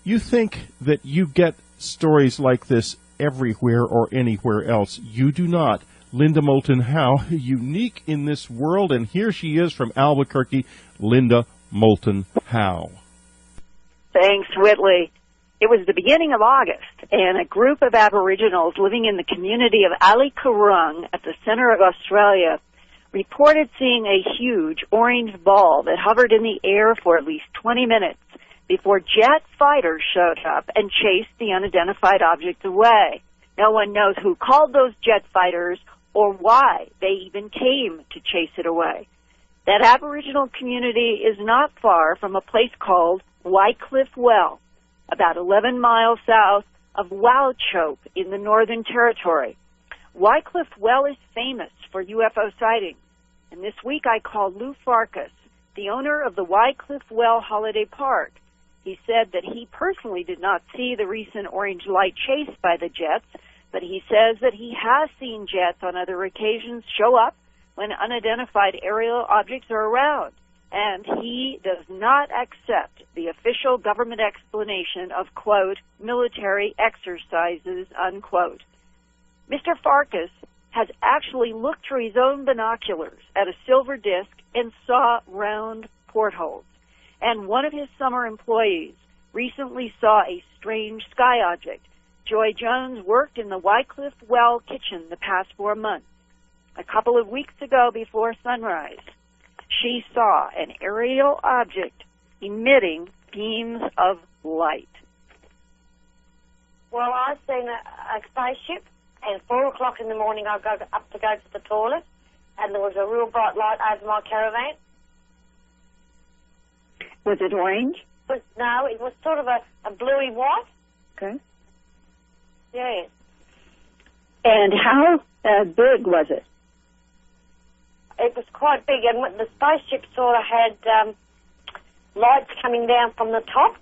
You think that you get stories like this everywhere or anywhere else. You do not. Linda Moulton Howe, unique in this world, and here she is from Albuquerque, Linda Moulton Howe. Thanks, Whitley. It was the beginning of August, and a group of Aboriginals living in the community of Ali Kurung at the center of Australia reported seeing a huge orange ball that hovered in the air for at least 20 minutes before jet fighters showed up and chased the unidentified object away. No one knows who called those jet fighters or why they even came to chase it away. That Aboriginal community is not far from a place called Wycliffe Well, about 11 miles south of Wauchope in the Northern Territory. Wycliffe Well is famous for UFO sightings, and this week I called Lou Farkas, the owner of the Wycliffe Well Holiday Park. He said that he personally did not see the recent orange light chased by the jets, but he says that he has seen jets on other occasions show up when unidentified aerial objects are around, and he does not accept the official government explanation of, quote, military exercises, unquote. Mr. Farkas has actually looked through his own binoculars at a silver disc and saw round portholes. And one of his summer employees recently saw a strange sky object. Joy Jones worked in the Wycliffe Well kitchen the past 4 months. A couple of weeks ago before sunrise, she saw an aerial object emitting beams of light. Well, I've seen a spaceship, and 4 o'clock in the morning I go up to the toilet, and there was a real bright light over my caravan. Was it orange? But no, it was sort of a bluey white. Okay. Yeah. And how big was it? It was quite big, and the spaceship sort of had lights coming down from the top,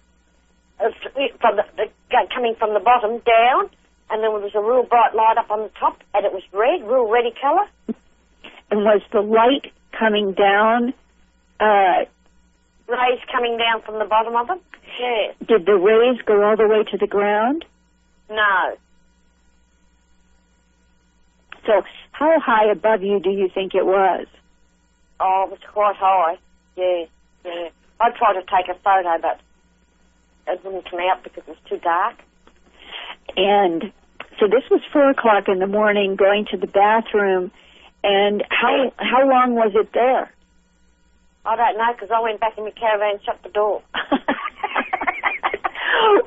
coming from the bottom down, and there was a real bright light up on the top, and it was red, real reddy colour. And was the light coming down? Rays coming down from the bottom of them? Yes. Did the rays go all the way to the ground? No. So how high above you do you think it was? Oh, it was quite high. Yeah. I tried to take a photo, but it wouldn't come out because it was too dark. And so this was 4 o'clock in the morning, going to the bathroom. And how long was it there? I don't know, because I went back in my caravan and shut the door.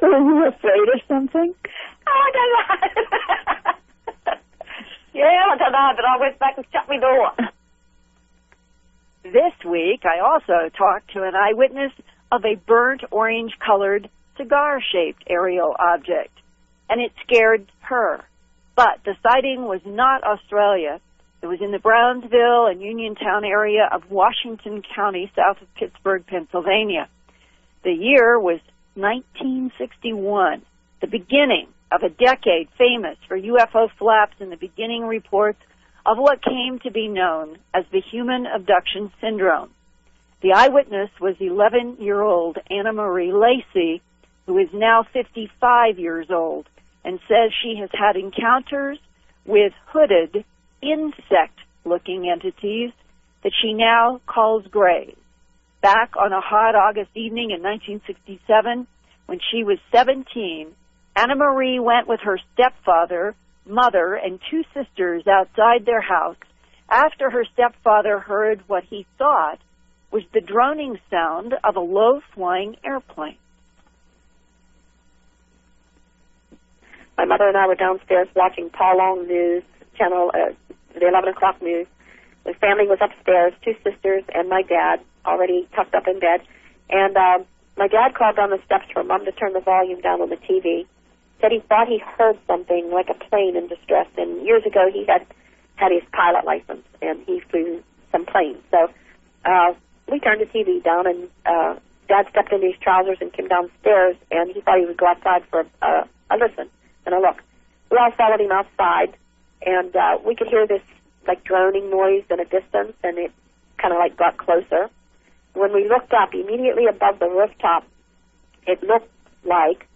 Were you afraid of something? I don't know. Yeah, I don't know, but I went back and shut my door. This week, I also talked to an eyewitness of a burnt orange-colored cigar-shaped aerial object, and it scared her. But the sighting was not Australia. It was in the Brownsville and Uniontown area of Washington County, south of Pittsburgh, Pennsylvania. The year was 1961, the beginning of a decade famous for UFO flaps and the beginning reports of what came to be known as the human abduction syndrome. The eyewitness was 11-year-old Anna Marie Lacey, who is now 55 years old, and says she has had encounters with hooded, insect-looking entities that she now calls greys. Back on a hot August evening in 1967, when she was 17, Anna Marie went with her stepfather, mother, and 2 sisters outside their house after her stepfather heard what he thought was the droning sound of a low-flying airplane. My mother and I were downstairs watching Paul Long News channel, the 11 o'clock news. The family was upstairs, 2 sisters and my dad, already tucked up in bed. And my dad called down the steps for Mom to turn the volume down on the TV. Said he thought he heard something like a plane in distress. And years ago he had his pilot license, and he flew some planes. So we turned the TV down, and Dad stepped into his trousers and came downstairs, and he thought he would go outside for a listen and a look. We all followed him outside, and we could hear this like droning noise in a distance, and it kind of like got closer. When we looked up, immediately above the rooftop, it looked like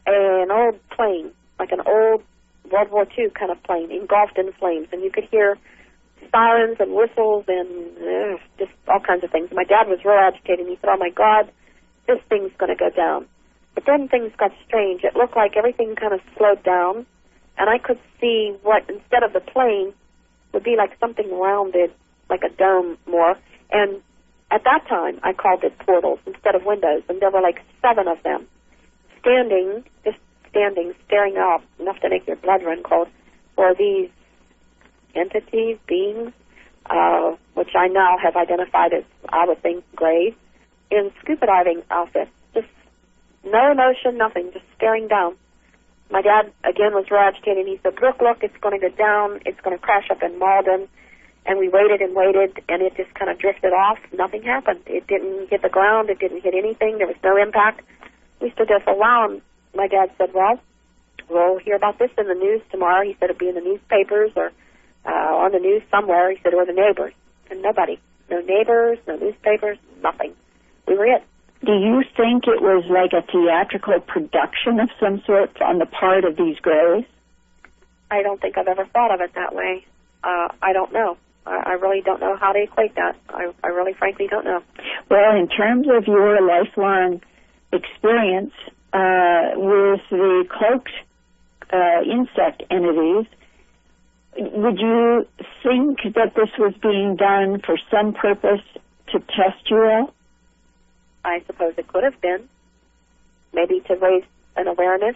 an old plane, like an old World War II kind of plane, engulfed in flames, and you could hear sirens and whistles and just all kinds of things. My dad was real agitated, and he said, "Oh my God, this thing's going to go down." But then things got strange. It looked like everything kind of slowed down, and I could see what, instead of the plane, would be like something rounded, like a dome more. And at that time, I called it portals instead of windows, and there were like 7 of them, just standing, staring out, enough to make your blood run cold, for these entities, beings, which I now have identified as, I would think, grays, in scuba diving outfits. Just no emotion, nothing, just staring down. My dad, again, was real agitated. He said, look, it's going to go down. It's going to crash up in Malden. And we waited and waited, and it just kind of drifted off. Nothing happened. It didn't hit the ground. It didn't hit anything. There was no impact. We stood there for a while, and my dad said, well, we'll hear about this in the news tomorrow. He said it'd be in the newspapers or on the news somewhere. He said, or the neighbors. And nobody. No neighbors, no newspapers, nothing. We were it. Do you think it was like a theatrical production of some sort on the part of these grays? I don't think I've ever thought of it that way. I don't know. I really don't know how to equate that. I really, frankly, don't know. Well, in terms of your lifelong experience with the cloaked insect entities, would you think that this was being done for some purpose to test you all? I suppose it could have been. Maybe to raise an awareness.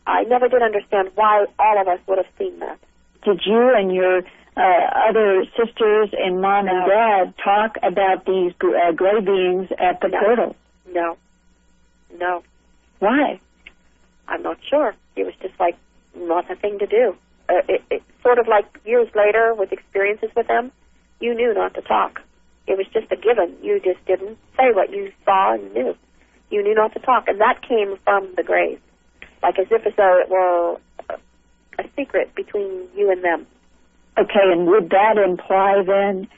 I never did understand why all of us would have seen that. Did you and your other sisters and Mom and Dad talk about these gray beings at the portal? No. Why? I'm not sure. It was just like not a thing to do. It sort of like years later with experiences with them, you knew not to talk. It was just a given. You just didn't say what you saw and knew. You knew not to talk, and that came from the grays, like as though it were a secret between you and them. Okay, and would that imply then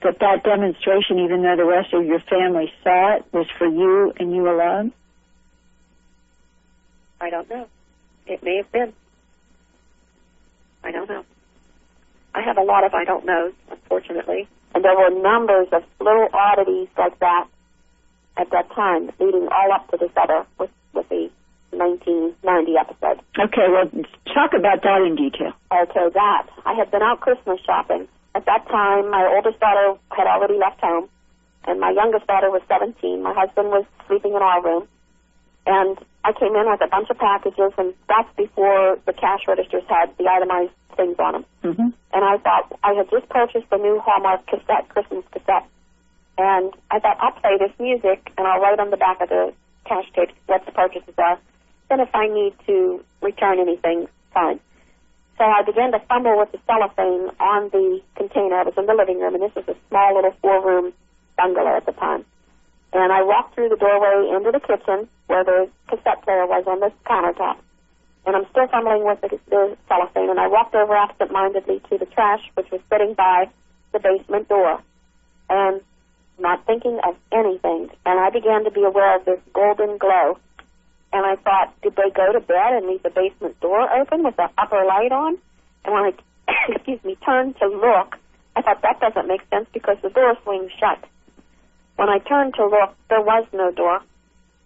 that demonstration, even though the rest of your family saw it, was for you and you alone? I don't know. It may have been. I don't know. I have a lot of I don't knows, unfortunately. And there were numbers of little oddities like that at that time, leading all up to this other with the 1990 episode. Okay, well, talk about that in detail. Okay, that. I had been out Christmas shopping. At that time, my oldest daughter had already left home, and my youngest daughter was 17. My husband was sleeping in our room, and I came in with a bunch of packages, and that's before the cash registers had the itemized things on them. Mm-hmm. And I thought, I had just purchased the new Hallmark cassette, Christmas cassette, and I thought, I'll play this music, and I'll write on the back of the cash tapes what the purchases are. Then if I need to return anything, fine. So I began to fumble with the cellophane on the container. I was in the living room, and this was a small little 4-room bungalow at the time. And I walked through the doorway into the kitchen where the cassette player was on the countertop. And I'm still fumbling with the cellophane, and I walked over absent-mindedly to the trash, which was sitting by the basement door, and not thinking of anything. And I began to be aware of this golden glow. And I thought, did they go to bed and leave the basement door open with the upper light on? And when I, turned to look, I thought that doesn't make sense because the door swings shut. When I turned to look, there was no door.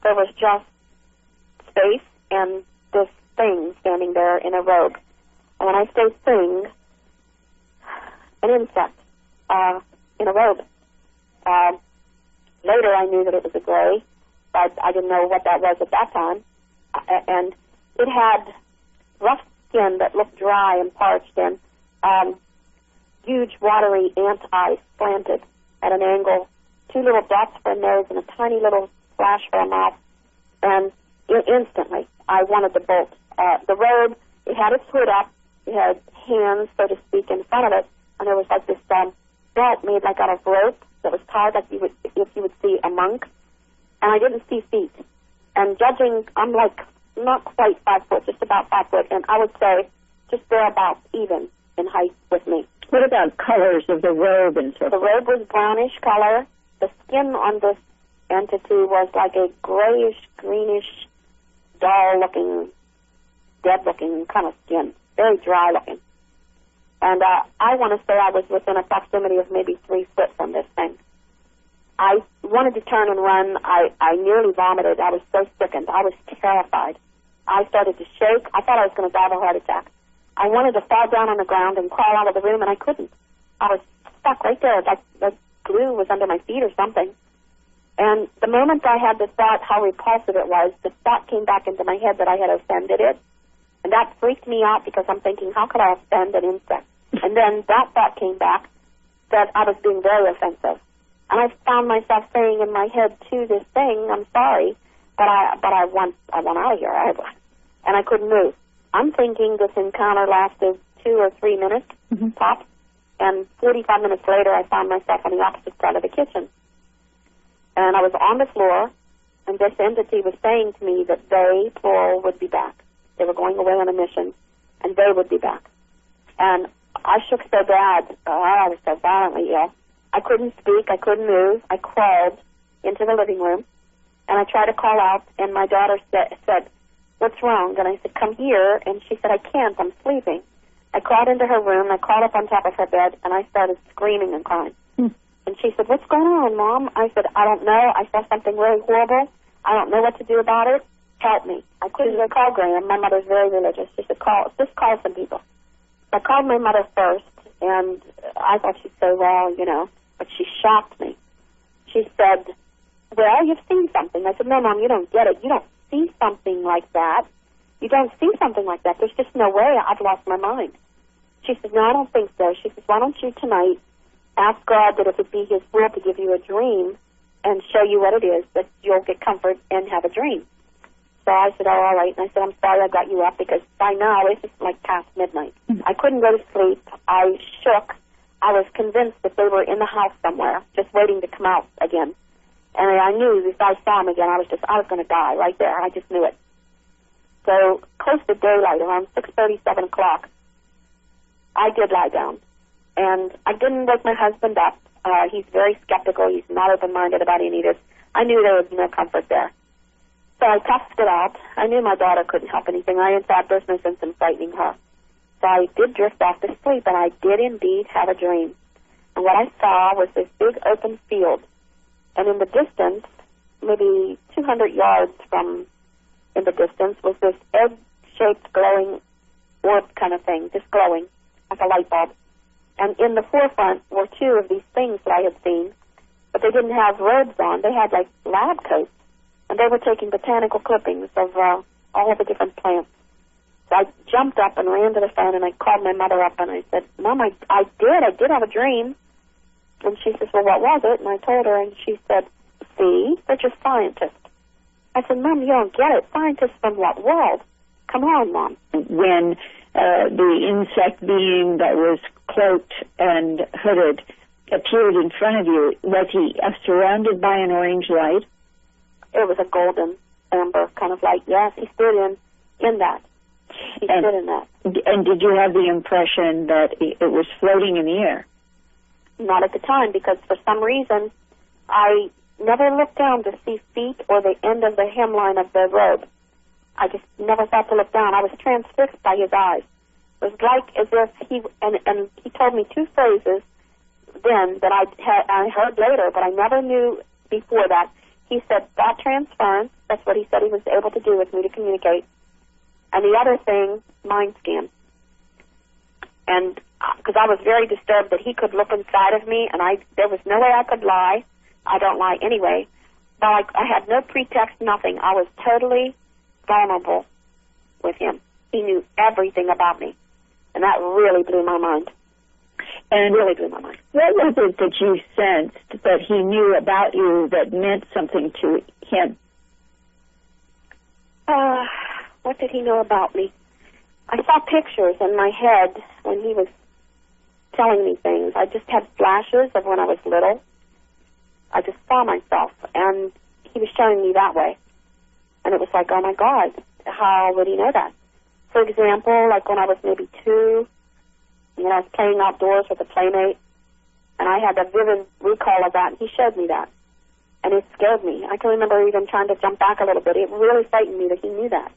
There was just space and this thing standing there in a robe. And when I say thing, an insect in a robe. Later I knew that it was a gray, but I didn't know what that was at that time. And it had rough skin that looked dry and parched, and huge watery ant eyes slanted at an angle, 2 little dots for a nose and a tiny little flash for a mouth. And instantly I wanted to bolt. The robe, it had its hood up, it had hands, so to speak, in front of it, and there was like this belt made like out of rope that was tied like if you would see a monk. And I didn't see feet. And judging, I'm like not quite 5 foot, just about 5 foot, and I would say just thereabouts even in height with me. What about colors of the robe and so forth? The robe was brownish color. The skin on this entity was like a grayish, greenish, dull-looking, dead-looking kind of skin, very dry-looking. And I want to say I was within a proximity of maybe 3 foot from this thing. I wanted to turn and run. I nearly vomited. I was so sickened. I was terrified. I started to shake. I thought I was going to die of a heart attack. I wanted to fall down on the ground and crawl out of the room, and I couldn't. I was stuck right there, like the glue was under my feet or something. And the moment I had the thought how repulsive it was, the thought came back into my head that I had offended it. And that freaked me out because I'm thinking, how could I offend an insect? And then that thought came back that I was being very offensive. And I found myself saying in my head to this thing, I'm sorry, but I want out of here. And I couldn't move. I'm thinking this encounter lasted 2 or 3 minutes, tops. And 45 minutes later, I found myself on the opposite side of the kitchen. And I was on the floor, and this entity was saying to me that they, plural, would be back. They were going away on a mission, and they would be back. And I shook so bad. I was so violently ill. I couldn't speak. I couldn't move. I crawled into the living room, and I tried to call out, and my daughter said, what's wrong? And I said, come here. And she said, I can't. I'm sleeping. I crawled into her room. I crawled up on top of her bed, and I started screaming and crying. And she said, what's going on, Mom? I said, I don't know. I saw something really horrible. I don't know what to do about it. Help me. I couldn't call Graham. My mother's very religious. She said, just call some people. I called my mother first, and I thought she'd say, well, but she shocked me. She said, well, you've seen something. I said, no, Mom, you don't get it. You don't see something like that. You don't see something like that. There's just no way. I've lost my mind. She said, no, I don't think so. She says, why don't you tonight ask God that if it be His will to give you a dream and show you what it is, that you'll get comfort and have a dream. So I said, oh, all right. And I said, I'm sorry I got you up because by now it's just like past midnight. I couldn't go to sleep. I shook. I was convinced that they were in the house somewhere, just waiting to come out again. And I knew if I saw them again, I was going to die right there. I just knew it. So close to daylight, around 6:30, 7 o'clock, I did lie down. And I didn't wake my husband up. He's very skeptical. He's not open-minded about any of this. I knew there was no comfort there. So I toughed it out. I knew my daughter couldn't help anything. I thought there's no sense in frightening her. So I did drift off to sleep, and I did indeed have a dream. And what I saw was this big open field. And in the distance, maybe 200 yards from in the distance, was this egg-shaped glowing orb kind of thing, just glowing like a light bulb. And in the forefront were two of these things that I had seen, but they didn't have robes on. They had like lab coats, and they were taking botanical clippings of all of the different plants. So I jumped up and ran to the phone, and I called my mother up, and I said, Mom, I did have a dream. And she says, well, what was it? And I told her, and she said, see, they're just scientists. I said, Mom, you don't get it. Scientists from what world? Come on, Mom. When the insect being that was cloaked and hooded appeared in front of you, was he surrounded by an orange light? It was a golden amber kind of light. Yes, he stood in that. He stood in that. And did you have the impression that it was floating in the air? Not at the time, because for some reason I never looked down to see feet or the end of the hemline of the robe. I just never thought to look down. I was transfixed by his eyes. It was like as if he told me two phrases then that I heard later, but I never knew before that. He said, thought transference, that's what he said he was able to do with me to communicate. And the other thing, mind scan. And because I was very disturbed that he could look inside of me, and there was no way I could lie. I don't lie anyway. But I had no pretext, nothing. I was totally vulnerable with him. He knew everything about me. And that really blew my mind. And really blew my mind. What was it that you sensed that he knew about you that meant something to him? What did he know about me? I saw pictures in my head when he was telling me things. I just had flashes of when I was little. I just saw myself, and he was showing me that way. And it was like, oh, my God, how would he know that? For example, like when I was maybe 2, I was playing outdoors with a playmate, and I had a vivid recall of that, and he showed me that. And it scared me. I can remember even trying to jump back a little bit. It really frightened me that he knew that.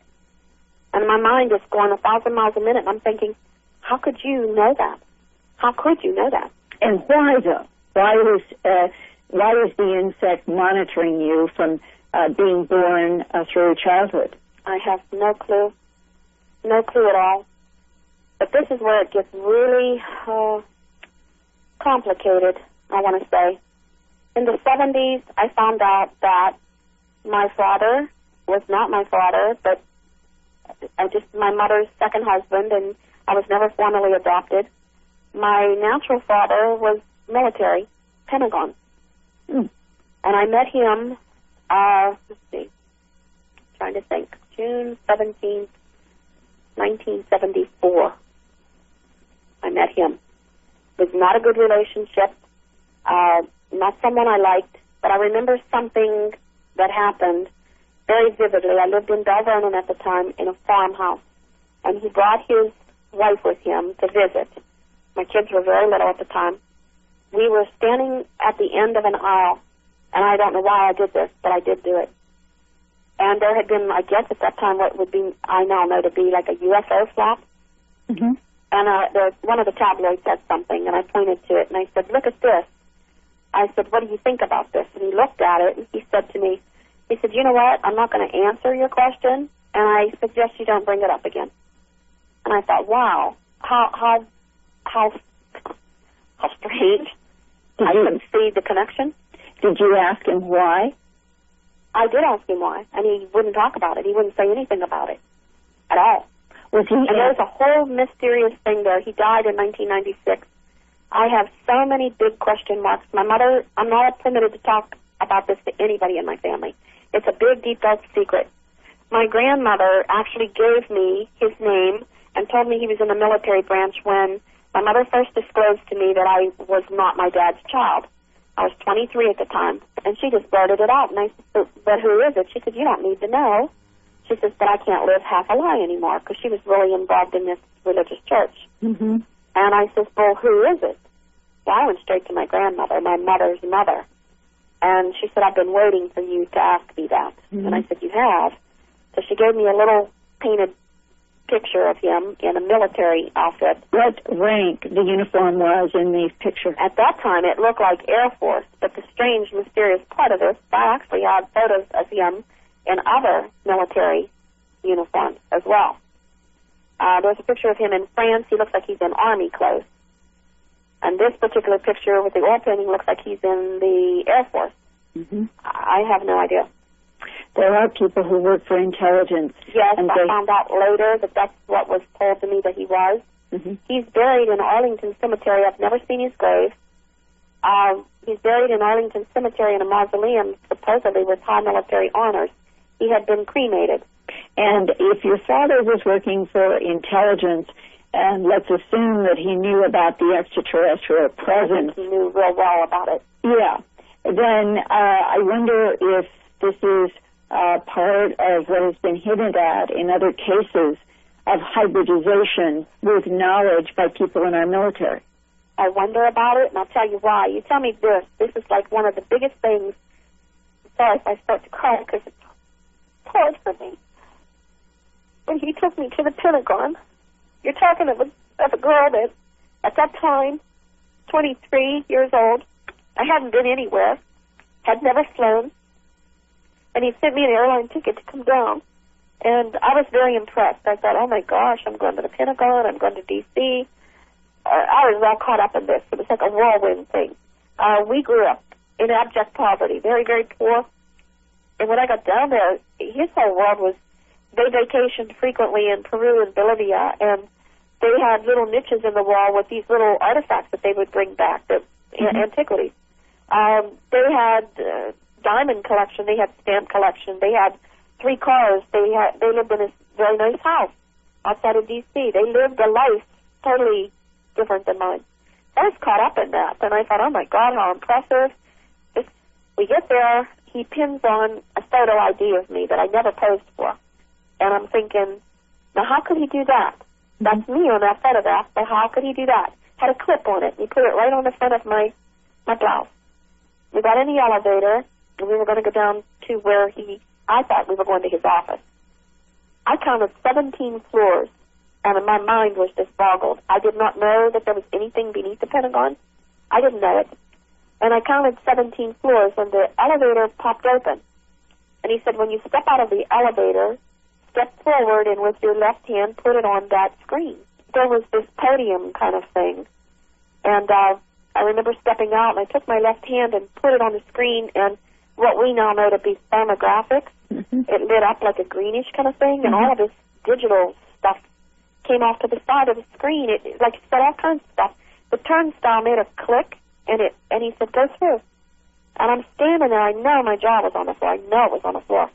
And my mind is going 1,000 miles a minute, and I'm thinking, how could you know that? How could you know that? And why, though? Why was the insect monitoring you from being born through childhood? I have no clue. No clue at all. But this is where it gets really complicated, I want to say. In the 70s, I found out that my father was not my father, but my mother's second husband, and I was never formally adopted. My natural father was military, Pentagon. And I met him, trying to think, June 17th, 1974. I met him. It was not a good relationship, not someone I liked, but I remember something that happened very vividly. I lived in Bell Vernon at the time in a farmhouse, and he brought his wife with him to visit. My kids were very little at the time. We were standing at the end of an aisle, and I don't know why I did this, but I did do it. And there had been, I guess at that time, what would be, I now know to be like a UFO flap. Mm-hmm. And one of the tabloids said something, and I pointed to it, and I said, look at this. I said, what do you think about this? And he looked at it, and he said to me, he said, you know what, I'm not going to answer your question, and I suggest you don't bring it up again. And I thought, wow, how strange. I couldn't see the connection. Did you ask him why? I did ask him why, and he wouldn't talk about it. He wouldn't say anything about it at all. Was he? And there's a whole mysterious thing there. He died in 1996. I have so many big question marks. My mother, I'm not permitted to talk about this to anybody in my family. It's a big, deep, dark secret. My grandmother actually gave me his name and told me he was in the military branch when my mother first disclosed to me that I was not my dad's child. I was 23 at the time, and she just blurted it out. And I said, but who is it? She said, you don't need to know. she says, but I can't live half a lie anymore, because she was really involved in this religious church. Mm-hmm. And I says, well, who is it? Well, I went straight to my grandmother, my mother's mother. And she said, I've been waiting for you to ask me that. Mm-hmm. And I said, you have? So she gave me a little painted picture of him in a military outfit. What rank the uniform was in the picture? At that time, it looked like Air Force, but the strange, mysterious part of this, I actually had photos of him in other military uniforms as well. There's a picture of him in France. He looks like he's in Army clothes. And this particular picture with the oil painting looks like he's in the Air Force. Mm-hmm. I have no idea. There are people who work for intelligence. Yes, I found out later that that's what was told to me that he was. Mm-hmm. He's buried in Arlington Cemetery. I've never seen his grave. He's buried in Arlington Cemetery in a mausoleum, supposedly with high military honors. He had been cremated. And if your father was working for intelligence, and let's assume that he knew about the extraterrestrial presence. He knew real well about it. Yeah. Then I wonder if this is part of what has been hinted at in other cases of hybridization with knowledge by people in our military. I wonder about it, and I'll tell you why. You tell me this. This is like one of the biggest things. I'm sorry if I start to cry because it's hard for me. When he took me to the Pentagon, you're talking of a girl that, at that time, 23 years old, I hadn't been anywhere, had never flown, and he sent me an airline ticket to come down. And I was very impressed. I thought, oh, my gosh, I'm going to the Pentagon, I'm going to D.C. I was all caught up in this. It was like a whirlwind thing. We grew up in abject poverty, very, very poor. And when I got down there, his whole world was, they vacationed frequently in Peru and Bolivia, and they had little niches in the wall with these little artifacts that they would bring back, antiquities. They had diamond collection. They had stamp collection. They had 3 cars. They lived in a very nice house outside of D.C. They lived a life totally different than mine. I was caught up in that, and I thought, oh, my God, how impressive. We get there, he pins on a photo ID of me that I never posed for. And I'm thinking, now how could he do that? That's me on that photograph, but how could he do that? Had a clip on it, and he put it right on the front of my blouse. We got in the elevator, and we were going to go down to where I thought we were going to his office. I counted 17 floors, and my mind was just boggled. I did not know that there was anything beneath the Pentagon. I didn't know it. And I counted 17 floors, and the elevator popped open. And he said, when you step out of the elevator, step forward, and with your left hand, put it on that screen. There was this podium kind of thing. And I remember stepping out, and I took my left hand and put it on the screen, and what we now know to be thermographics, it lit up like a greenish kind of thing, and all of this digital stuff came off to the side of the screen. It said all kinds of stuff. The turnstile made a click, and he said, go through. And I'm standing there. I know my jaw was on the floor. I know it was on the floor.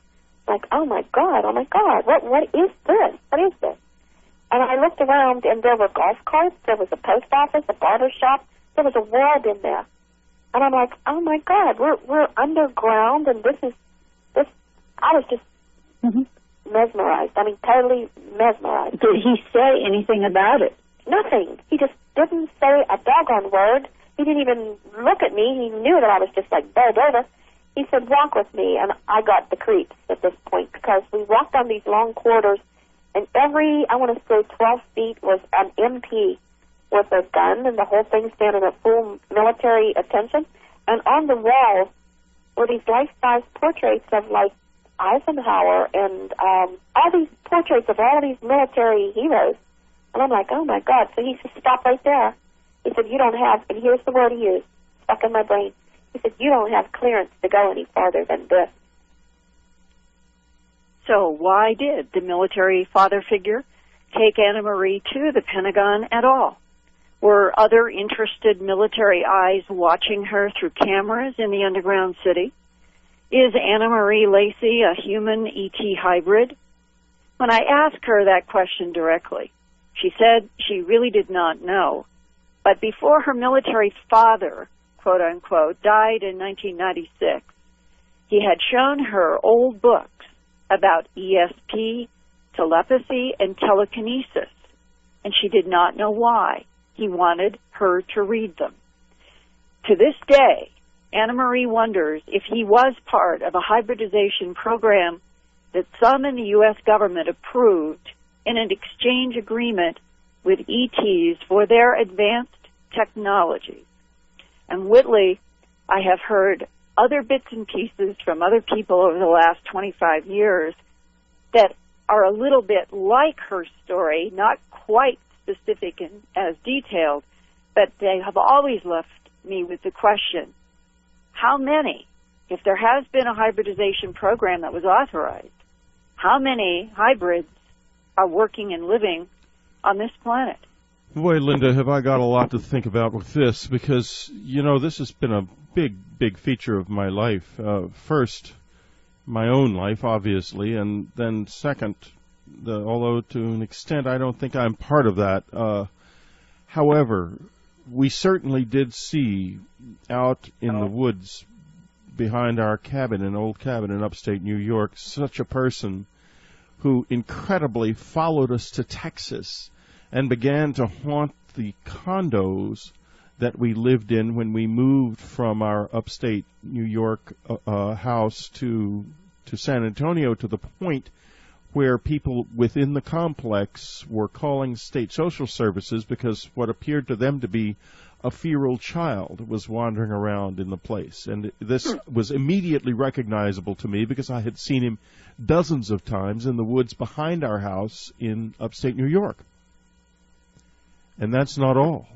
Like, oh, my God, what is this? What is this? And I looked around, and there were golf carts. There was a post office, a barber shop. There was a world in there. And I'm like, oh, my God, we're underground, and this. I was just mesmerized. I mean, totally mesmerized. Did he say anything about it? Nothing. He just didn't say a doggone word. He didn't even look at me. He knew that I was just like bowled over. He said, walk with me, and I got the creeps at this point because we walked down these long corridors, and every, I want to say 12 feet was an MP with a gun, and the whole thing standing at full military attention. And on the walls were these life-size portraits of, like, Eisenhower and all these portraits of all these military heroes. And I'm like, oh, my God. So he said, stop right there. He said, you don't have, and here's the word he used, stuck in my brain. He said, you don't have clearance to go any farther than this. So why did the military father figure take Anna Marie to the Pentagon at all? Were other interested military eyes watching her through cameras in the underground city? Is Anna Marie Lacy a human ET hybrid? When I asked her that question directly, she said she really did not know. But before her military father, quote unquote, died in 1996, he had shown her old books about ESP, telepathy, and telekinesis, and she did not know why. He wanted her to read them. To this day, Anna Marie wonders if he was part of a hybridization program that some in the U.S. government approved in an exchange agreement with ETs for their advanced technologies. And Whitley, I have heard other bits and pieces from other people over the last 25 years that are a little bit like her story, not quite specific and as detailed, but they have always left me with the question, how many, if there has been a hybridization program that was authorized, how many hybrids are working and living on this planet? Boy, Linda, have I got a lot to think about with this, because, this has been a big feature of my life. First, my own life, obviously, and then second, although to an extent I don't think I'm part of that. However, we certainly did see out in the woods behind our cabin, an old cabin in upstate New York, such a person who incredibly followed us to Texas and began to haunt the condos that we lived in when we moved from our upstate New York house to San Antonio, to the point where people within the complex were calling state social services because what appeared to them to be a feral child was wandering around in the place. And this was immediately recognizable to me because I had seen him dozens of times in the woods behind our house in upstate New York. And that's not all.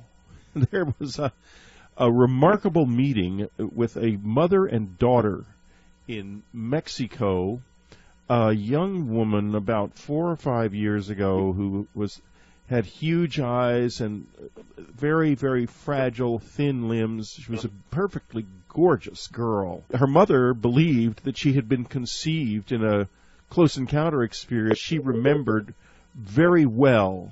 There was a remarkable meeting with a mother and daughter in Mexico, a young woman about 4 or 5 years ago who had huge eyes and very, very fragile, thin limbs. She was a perfectly gorgeous girl. Her mother believed that she had been conceived in a close encounter experience she remembered very well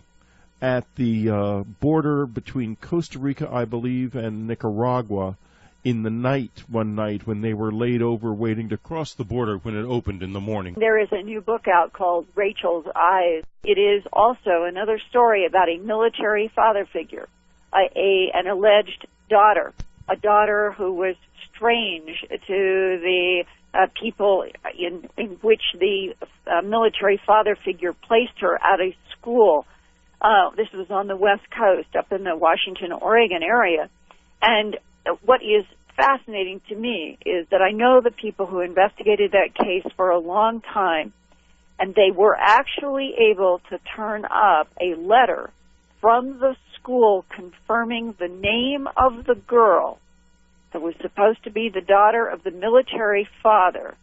at the border between Costa Rica, I believe, and Nicaragua in the night, one night, when they were laid over waiting to cross the border when it opened in the morning. There is a new book out called Rachel's Eyes. It is also another story about a military father figure, an alleged daughter, a daughter who was strange to the people in which the military father figure placed her at a school. This was on the West Coast, up in the Washington, Oregon area. And what is fascinating to me is that I know the people who investigated that case for a long time, and they were actually able to turn up a letter from the school confirming the name of the girl that was supposed to be the daughter of the military father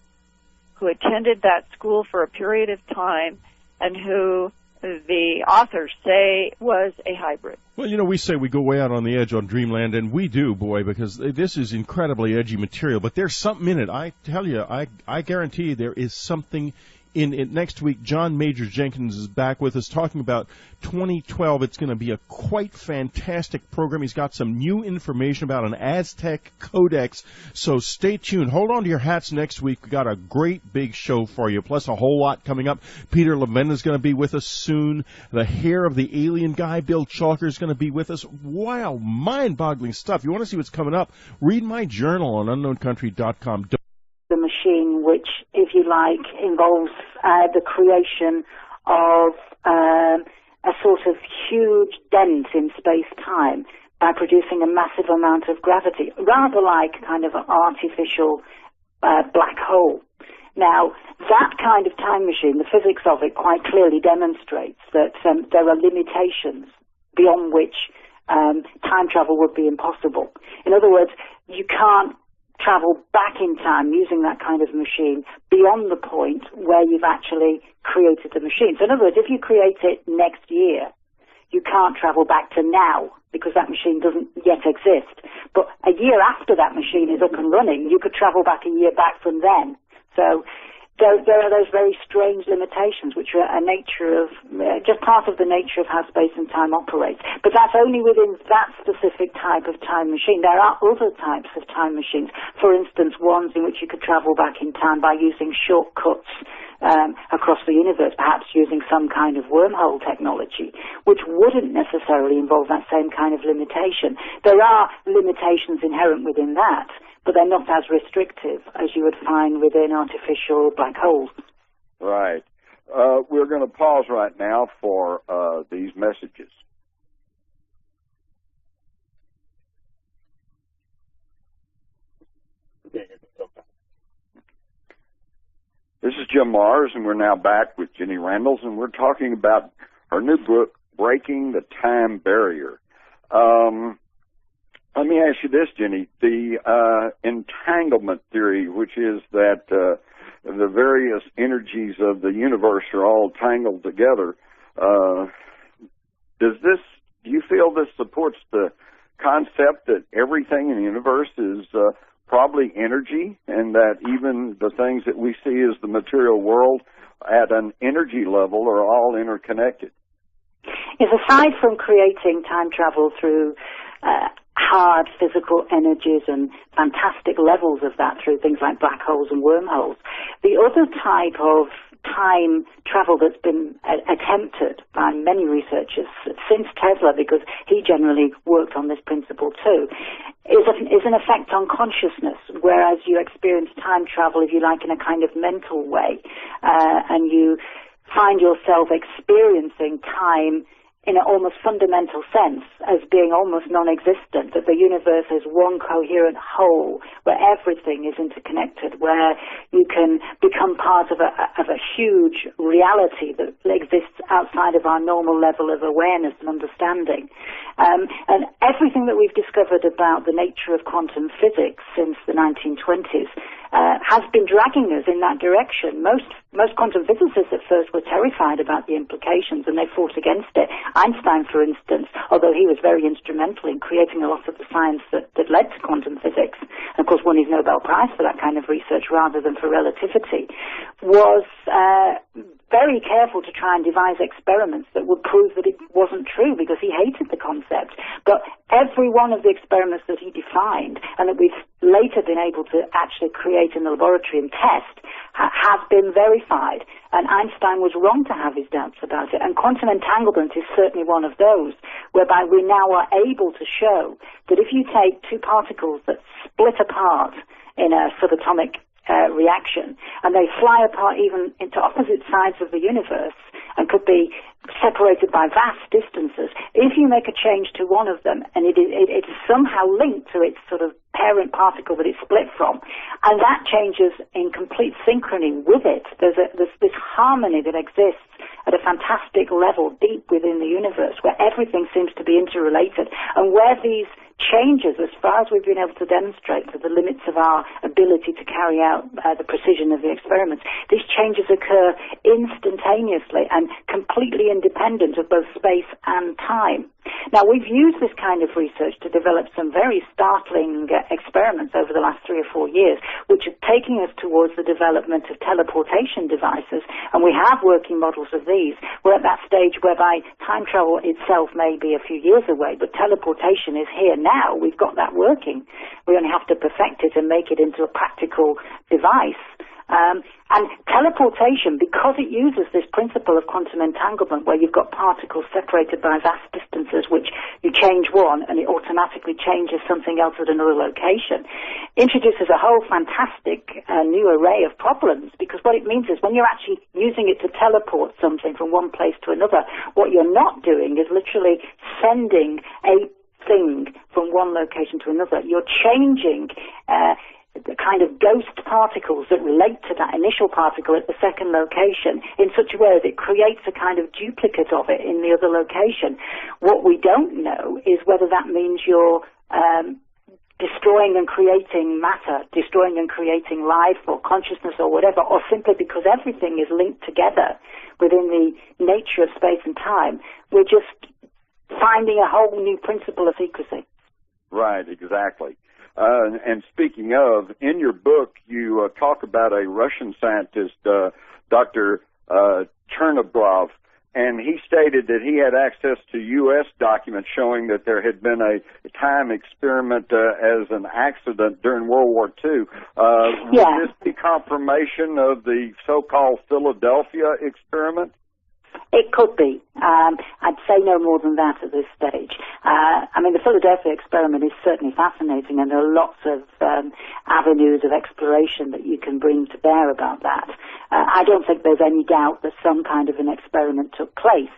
who attended that school for a period of time and who the authors say was a hybrid. Well, we say we go way out on the edge on Dreamland, and we do, boy, because this is incredibly edgy material. But there's something in it. I tell you, I guarantee you there is something in it. Next week, John Major Jenkins is back with us talking about 2012. It's going to be a quite fantastic program. He's got some new information about an Aztec codex, so stay tuned. Hold on to your hats next week. We've got a great big show for you, plus a whole lot coming up. Peter Levin is going to be with us soon. The hair of the alien guy, Bill Chalker, is going to be with us. Wow, mind-boggling stuff. You want to see what's coming up? Read my journal on unknowncountry.com. The machine, which, if you like, involves the creation of a sort of huge dent in space-time by producing a massive amount of gravity, rather like kind of an artificial black hole. Now, that kind of time machine, the physics of it quite clearly demonstrates that there are limitations beyond which time travel would be impossible. In other words, you can't travel back in time using that kind of machine beyond the point where you've actually created the machine. So in other words, if you create it next year, you can't travel back to now because that machine doesn't yet exist. But a year after that machine is up and running, you could travel back a year back from then. So there are those very strange limitations which are a nature of, just part of the nature of how space and time operates. But that's only within that specific type of time machine. There are other types of time machines, for instance, ones in which you could travel back in time by using shortcuts across the universe, perhaps using some kind of wormhole technology, which wouldn't necessarily involve that same kind of limitation. There are limitations inherent within that, but they're not as restrictive as you would find within artificial black holes. Right. We're going to pause right now for these messages. This is Jim Mars, and we're now back with Jenny Randles, and we're talking about her new book, Breaking the Time Barrier. Let me ask you this, Jenny. The entanglement theory, which is that the various energies of the universe are all tangled together, do you feel this supports the concept that everything in the universe is probably energy, and that even the things that we see as the material world at an energy level are all interconnected? Yes, aside from creating time travel through hard physical energies and fantastic levels of that through things like black holes and wormholes, the other type of time travel that's been attempted by many researchers since Tesla, because he generally worked on this principle too, is an effect on consciousness, whereas you experience time travel, if you like, in a kind of mental way, and you find yourself experiencing time in an almost fundamental sense as being almost non-existent, that the universe is one coherent whole where everything is interconnected, where you can become part of a huge reality that exists outside of our normal level of awareness and understanding. And everything that we've discovered about the nature of quantum physics since the 1920s has been dragging us in that direction. Most quantum physicists at first were terrified about the implications, and they fought against it. Einstein, for instance, although he was very instrumental in creating a lot of the science that led to quantum physics, and of course won his Nobel Prize for that kind of research rather than for relativity, was very careful to try and devise experiments that would prove that it wasn't true, because he hated the concept. But every one of the experiments that he defined, and that we've later been able to actually create in the laboratory and test, have been verified. And Einstein was wrong to have his doubts about it. And quantum entanglement is certainly one of those, whereby we now are able to show that if you take two particles that split apart in a subatomic reaction, and they fly apart even into opposite sides of the universe and could be separated by vast distances, if you make a change to one of them and it is somehow linked to its sort of parent particle that it split from, and that changes in complete synchrony with it, there's this harmony that exists at a fantastic level deep within the universe, where everything seems to be interrelated, and where these changes, as far as we've been able to demonstrate to the limits of our ability to carry out the precision of the experiments, these changes occur instantaneously and completely independent of both space and time. Now, we've used this kind of research to develop some very startling experiments over the last 3 or 4 years, which are taking us towards the development of teleportation devices, and we have working models of these. We're at that stage whereby time travel itself may be a few years away, but teleportation is here now. We've got that working. We only have to perfect it and make it into a practical device. And teleportation, because it uses this principle of quantum entanglement, where you've got particles separated by vast distances, which you change one and it automatically changes something else at another location, introduces a whole fantastic new array of problems, because what it means is when you're actually using it to teleport something from one place to another, what you're not doing is literally sending a thing from one location to another. You're changing the kind of ghost particles that relate to that initial particle at the second location in such a way that it creates a kind of duplicate of it in the other location. What we don't know is whether that means you're destroying and creating matter, destroying and creating life or consciousness or whatever, or simply because everything is linked together within the nature of space and time. We're just finding a whole new principle of secrecy. Right, exactly. And speaking of, in your book, you talk about a Russian scientist, Dr. Chernobyl, and he stated that he had access to U.S. documents showing that there had been a time experiment as an accident during World War II. Would this be confirmation of the so-called Philadelphia experiment? It could be. I'd say no more than that at this stage. I mean, the Philadelphia experiment is certainly fascinating, and there are lots of avenues of exploration that you can bring to bear about that. I don't think there's any doubt that some kind of an experiment took place.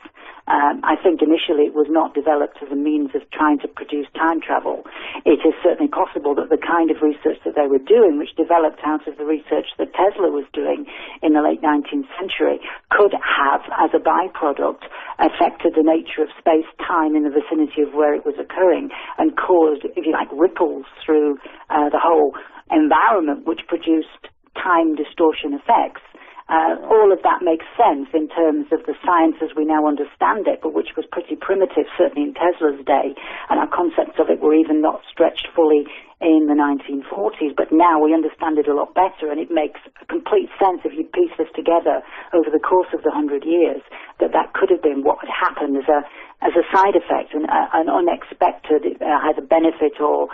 I think initially it was not developed as a means of trying to produce time travel. It is certainly possible that the kind of research that they were doing, which developed out of the research that Tesla was doing in the late 19th century, could have, as a byproduct, affected the nature of space-time in the vicinity of where it was occurring and caused, if you like, ripples through the whole environment, which produced time distortion effects. All of that makes sense in terms of the science as we now understand it, but which was pretty primitive, certainly in Tesla's day, and our concepts of it were even not stretched fully in the 1940s, but now we understand it a lot better, and it makes complete sense if you piece this together over the course of the 100 years, that could have been what had happened as a side effect, an unexpected either benefit or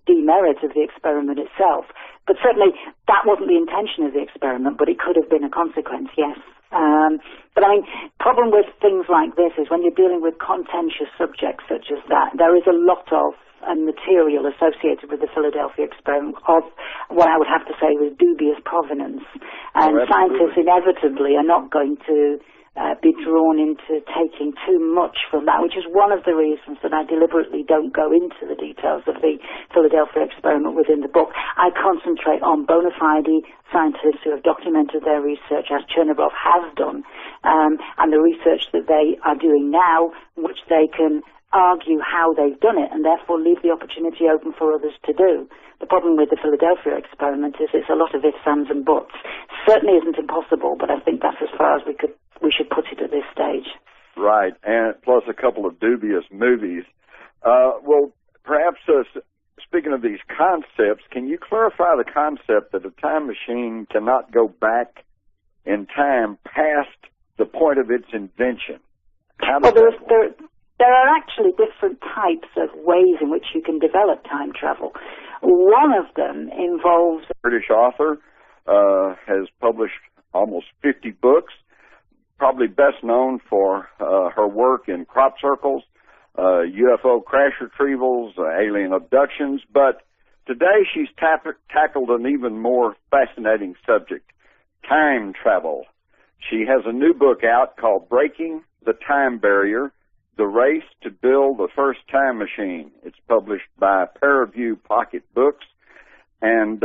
demerit of the experiment itself. But certainly that wasn't the intention of the experiment, but it could have been a consequence, yes. But I mean, problem with things like this is when you're dealing with contentious subjects such as that, there is a lot of material associated with the Philadelphia experiment of what I would have to say was dubious provenance. And scientists inevitably are not going to be drawn into taking too much from that, which is one of the reasons that I deliberately don't go into the details of the Philadelphia experiment within the book. I concentrate on bona fide scientists who have documented their research, as Chernyshov has done, and the research that they are doing now, which they can argue how they've done it and therefore leave the opportunity open for others to do. The problem with the Philadelphia experiment is it's a lot of ifs, ands and buts. Certainly isn't impossible, but I think that's as far as we should put it at this stage. Right, and plus a couple of dubious movies. Well, perhaps speaking of these concepts, can you clarify the concept that a time machine cannot go back in time past the point of its invention? There are actually different types of ways in which you can develop time travel. One of them involves... A British author has published almost 50 books, probably best known for her work in crop circles, UFO crash retrievals, alien abductions, but today she's tackled an even more fascinating subject, time travel. She has a new book out called Breaking the Time Barrier, The Race to Build the First Time Machine. It's published by Paraview Pocket Books. And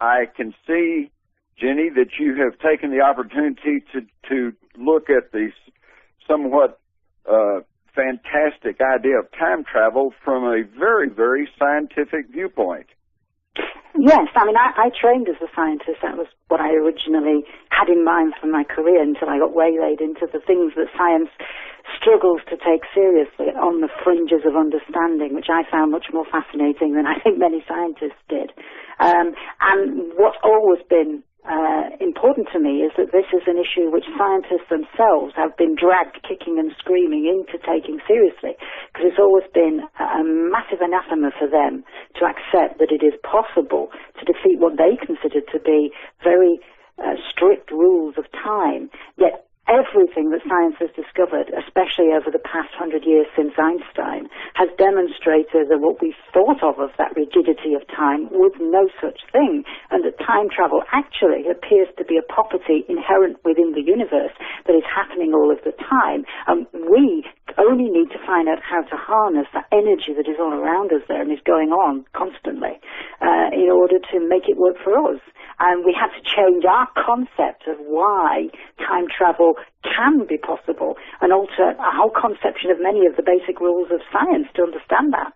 I can see, Jenny, that you have taken the opportunity to look at the somewhat fantastic idea of time travel from a very, very scientific viewpoint. Yes, I mean, I trained as a scientist. That was what I originally had in mind for my career until I got waylaid into the things that science struggles to take seriously on the fringes of understanding, which I found much more fascinating than I think many scientists did. And what's always been important to me is that this is an issue which scientists themselves have been dragged kicking and screaming into taking seriously, because it's always been a massive anathema for them to accept that it is possible to defeat what they consider to be very strict rules of time. Yet everything that science has discovered, especially over the past 100 years since Einstein, has demonstrated that what we thought of that rigidity of time was no such thing, and that time travel actually appears to be a property inherent within the universe that is happening all of the time. And we only need to find out how to harness that energy that is all around us there and is going on constantly in order to make it work for us. And we had to change our concept of why time travel can be possible and alter our whole conception of many of the basic rules of science to understand that.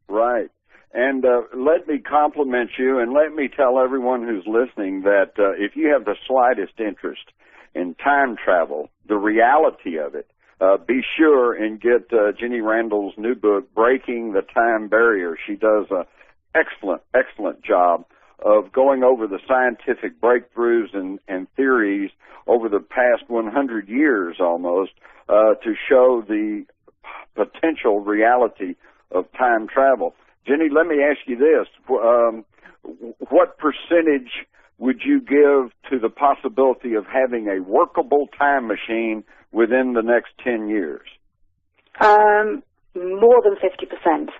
Right. And let me compliment you and let me tell everyone who's listening that if you have the slightest interest in time travel, the reality of it, be sure and get Jenny Randles' new book, Breaking the Time Barrier. She does an excellent, excellent job of going over the scientific breakthroughs and theories over the past 100 years almost to show the potential reality of time travel. Jenny, let me ask you this. What percentage would you give to the possibility of having a workable time machine within the next 10 years? More than 50%.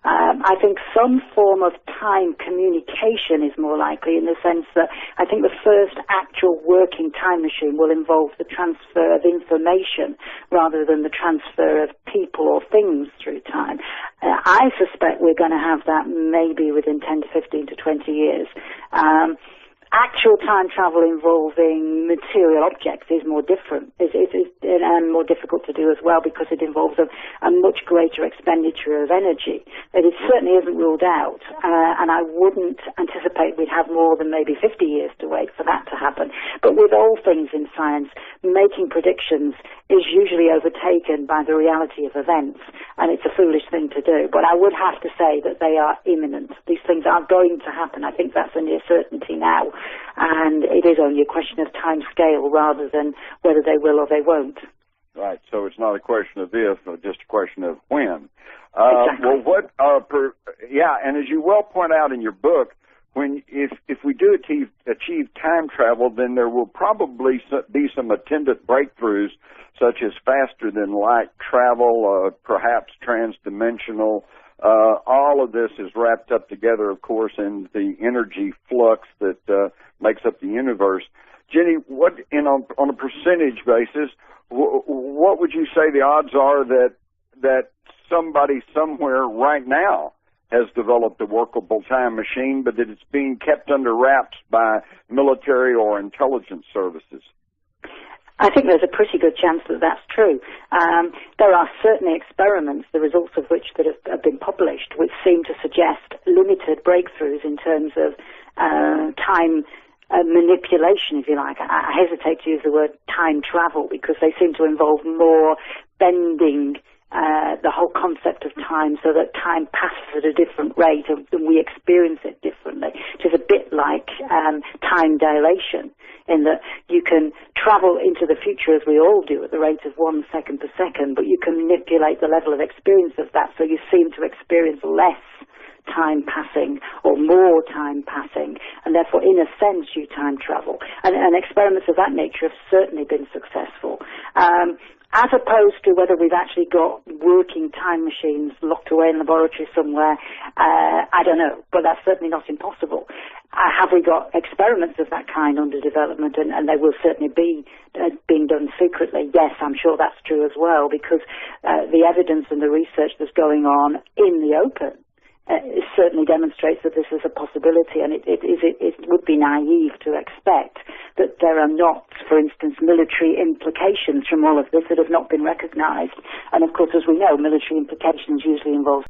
I think some form of time communication is more likely, in the sense that I think the first actual working time machine will involve the transfer of information rather than the transfer of people or things through time. I suspect we're going to have that maybe within 10 to 15 to 20 years. Actual time travel involving material objects is more different, and more difficult to do as well, because it involves a much greater expenditure of energy. But it certainly isn't ruled out, and I wouldn't anticipate we'd have more than maybe 50 years to wait for that to happen. But with all things in science, making predictions is usually overtaken by the reality of events, and it's a foolish thing to do. But I would have to say that they are imminent. These things are going to happen. I think that's a near certainty now. And it is only a question of time scale rather than whether they will or they won't. Right. So it's not a question of if, but just a question of when. Exactly. Well, and as you well point out in your book, if we do achieve time travel, then there will probably be some attendant breakthroughs, such as faster than light travel, perhaps transdimensional. All of this is wrapped up together, of course, in the energy flux that makes up the universe. Jenny, on a percentage basis, what would you say the odds are that somebody somewhere right now has developed a workable time machine, but that it's being kept under wraps by military or intelligence services? I think there's a pretty good chance that that's true. There are certainly experiments, the results of which that have been published, which seem to suggest limited breakthroughs in terms of time manipulation, if you like. I hesitate to use the word time travel because they seem to involve more bending the whole concept of time so that time passes at a different rate and we experience it differently. It is a bit like time dilation, in that you can travel into the future as we all do at the rate of 1 second per second, but you can manipulate the level of experience of that so you seem to experience less time passing or more time passing, and therefore in a sense you time travel, and experiments of that nature have certainly been successful. As opposed to whether we've actually got working time machines locked away in a laboratory somewhere, I don't know, but that's certainly not impossible. Have we got experiments of that kind under development, and they will certainly be being done secretly? Yes, I'm sure that's true as well, because the evidence and the research that's going on in the open it certainly demonstrates that this is a possibility, and it would be naive to expect that there are not, for instance, military implications from all of this that have not been recognized. And of course, as we know, military implications usually involve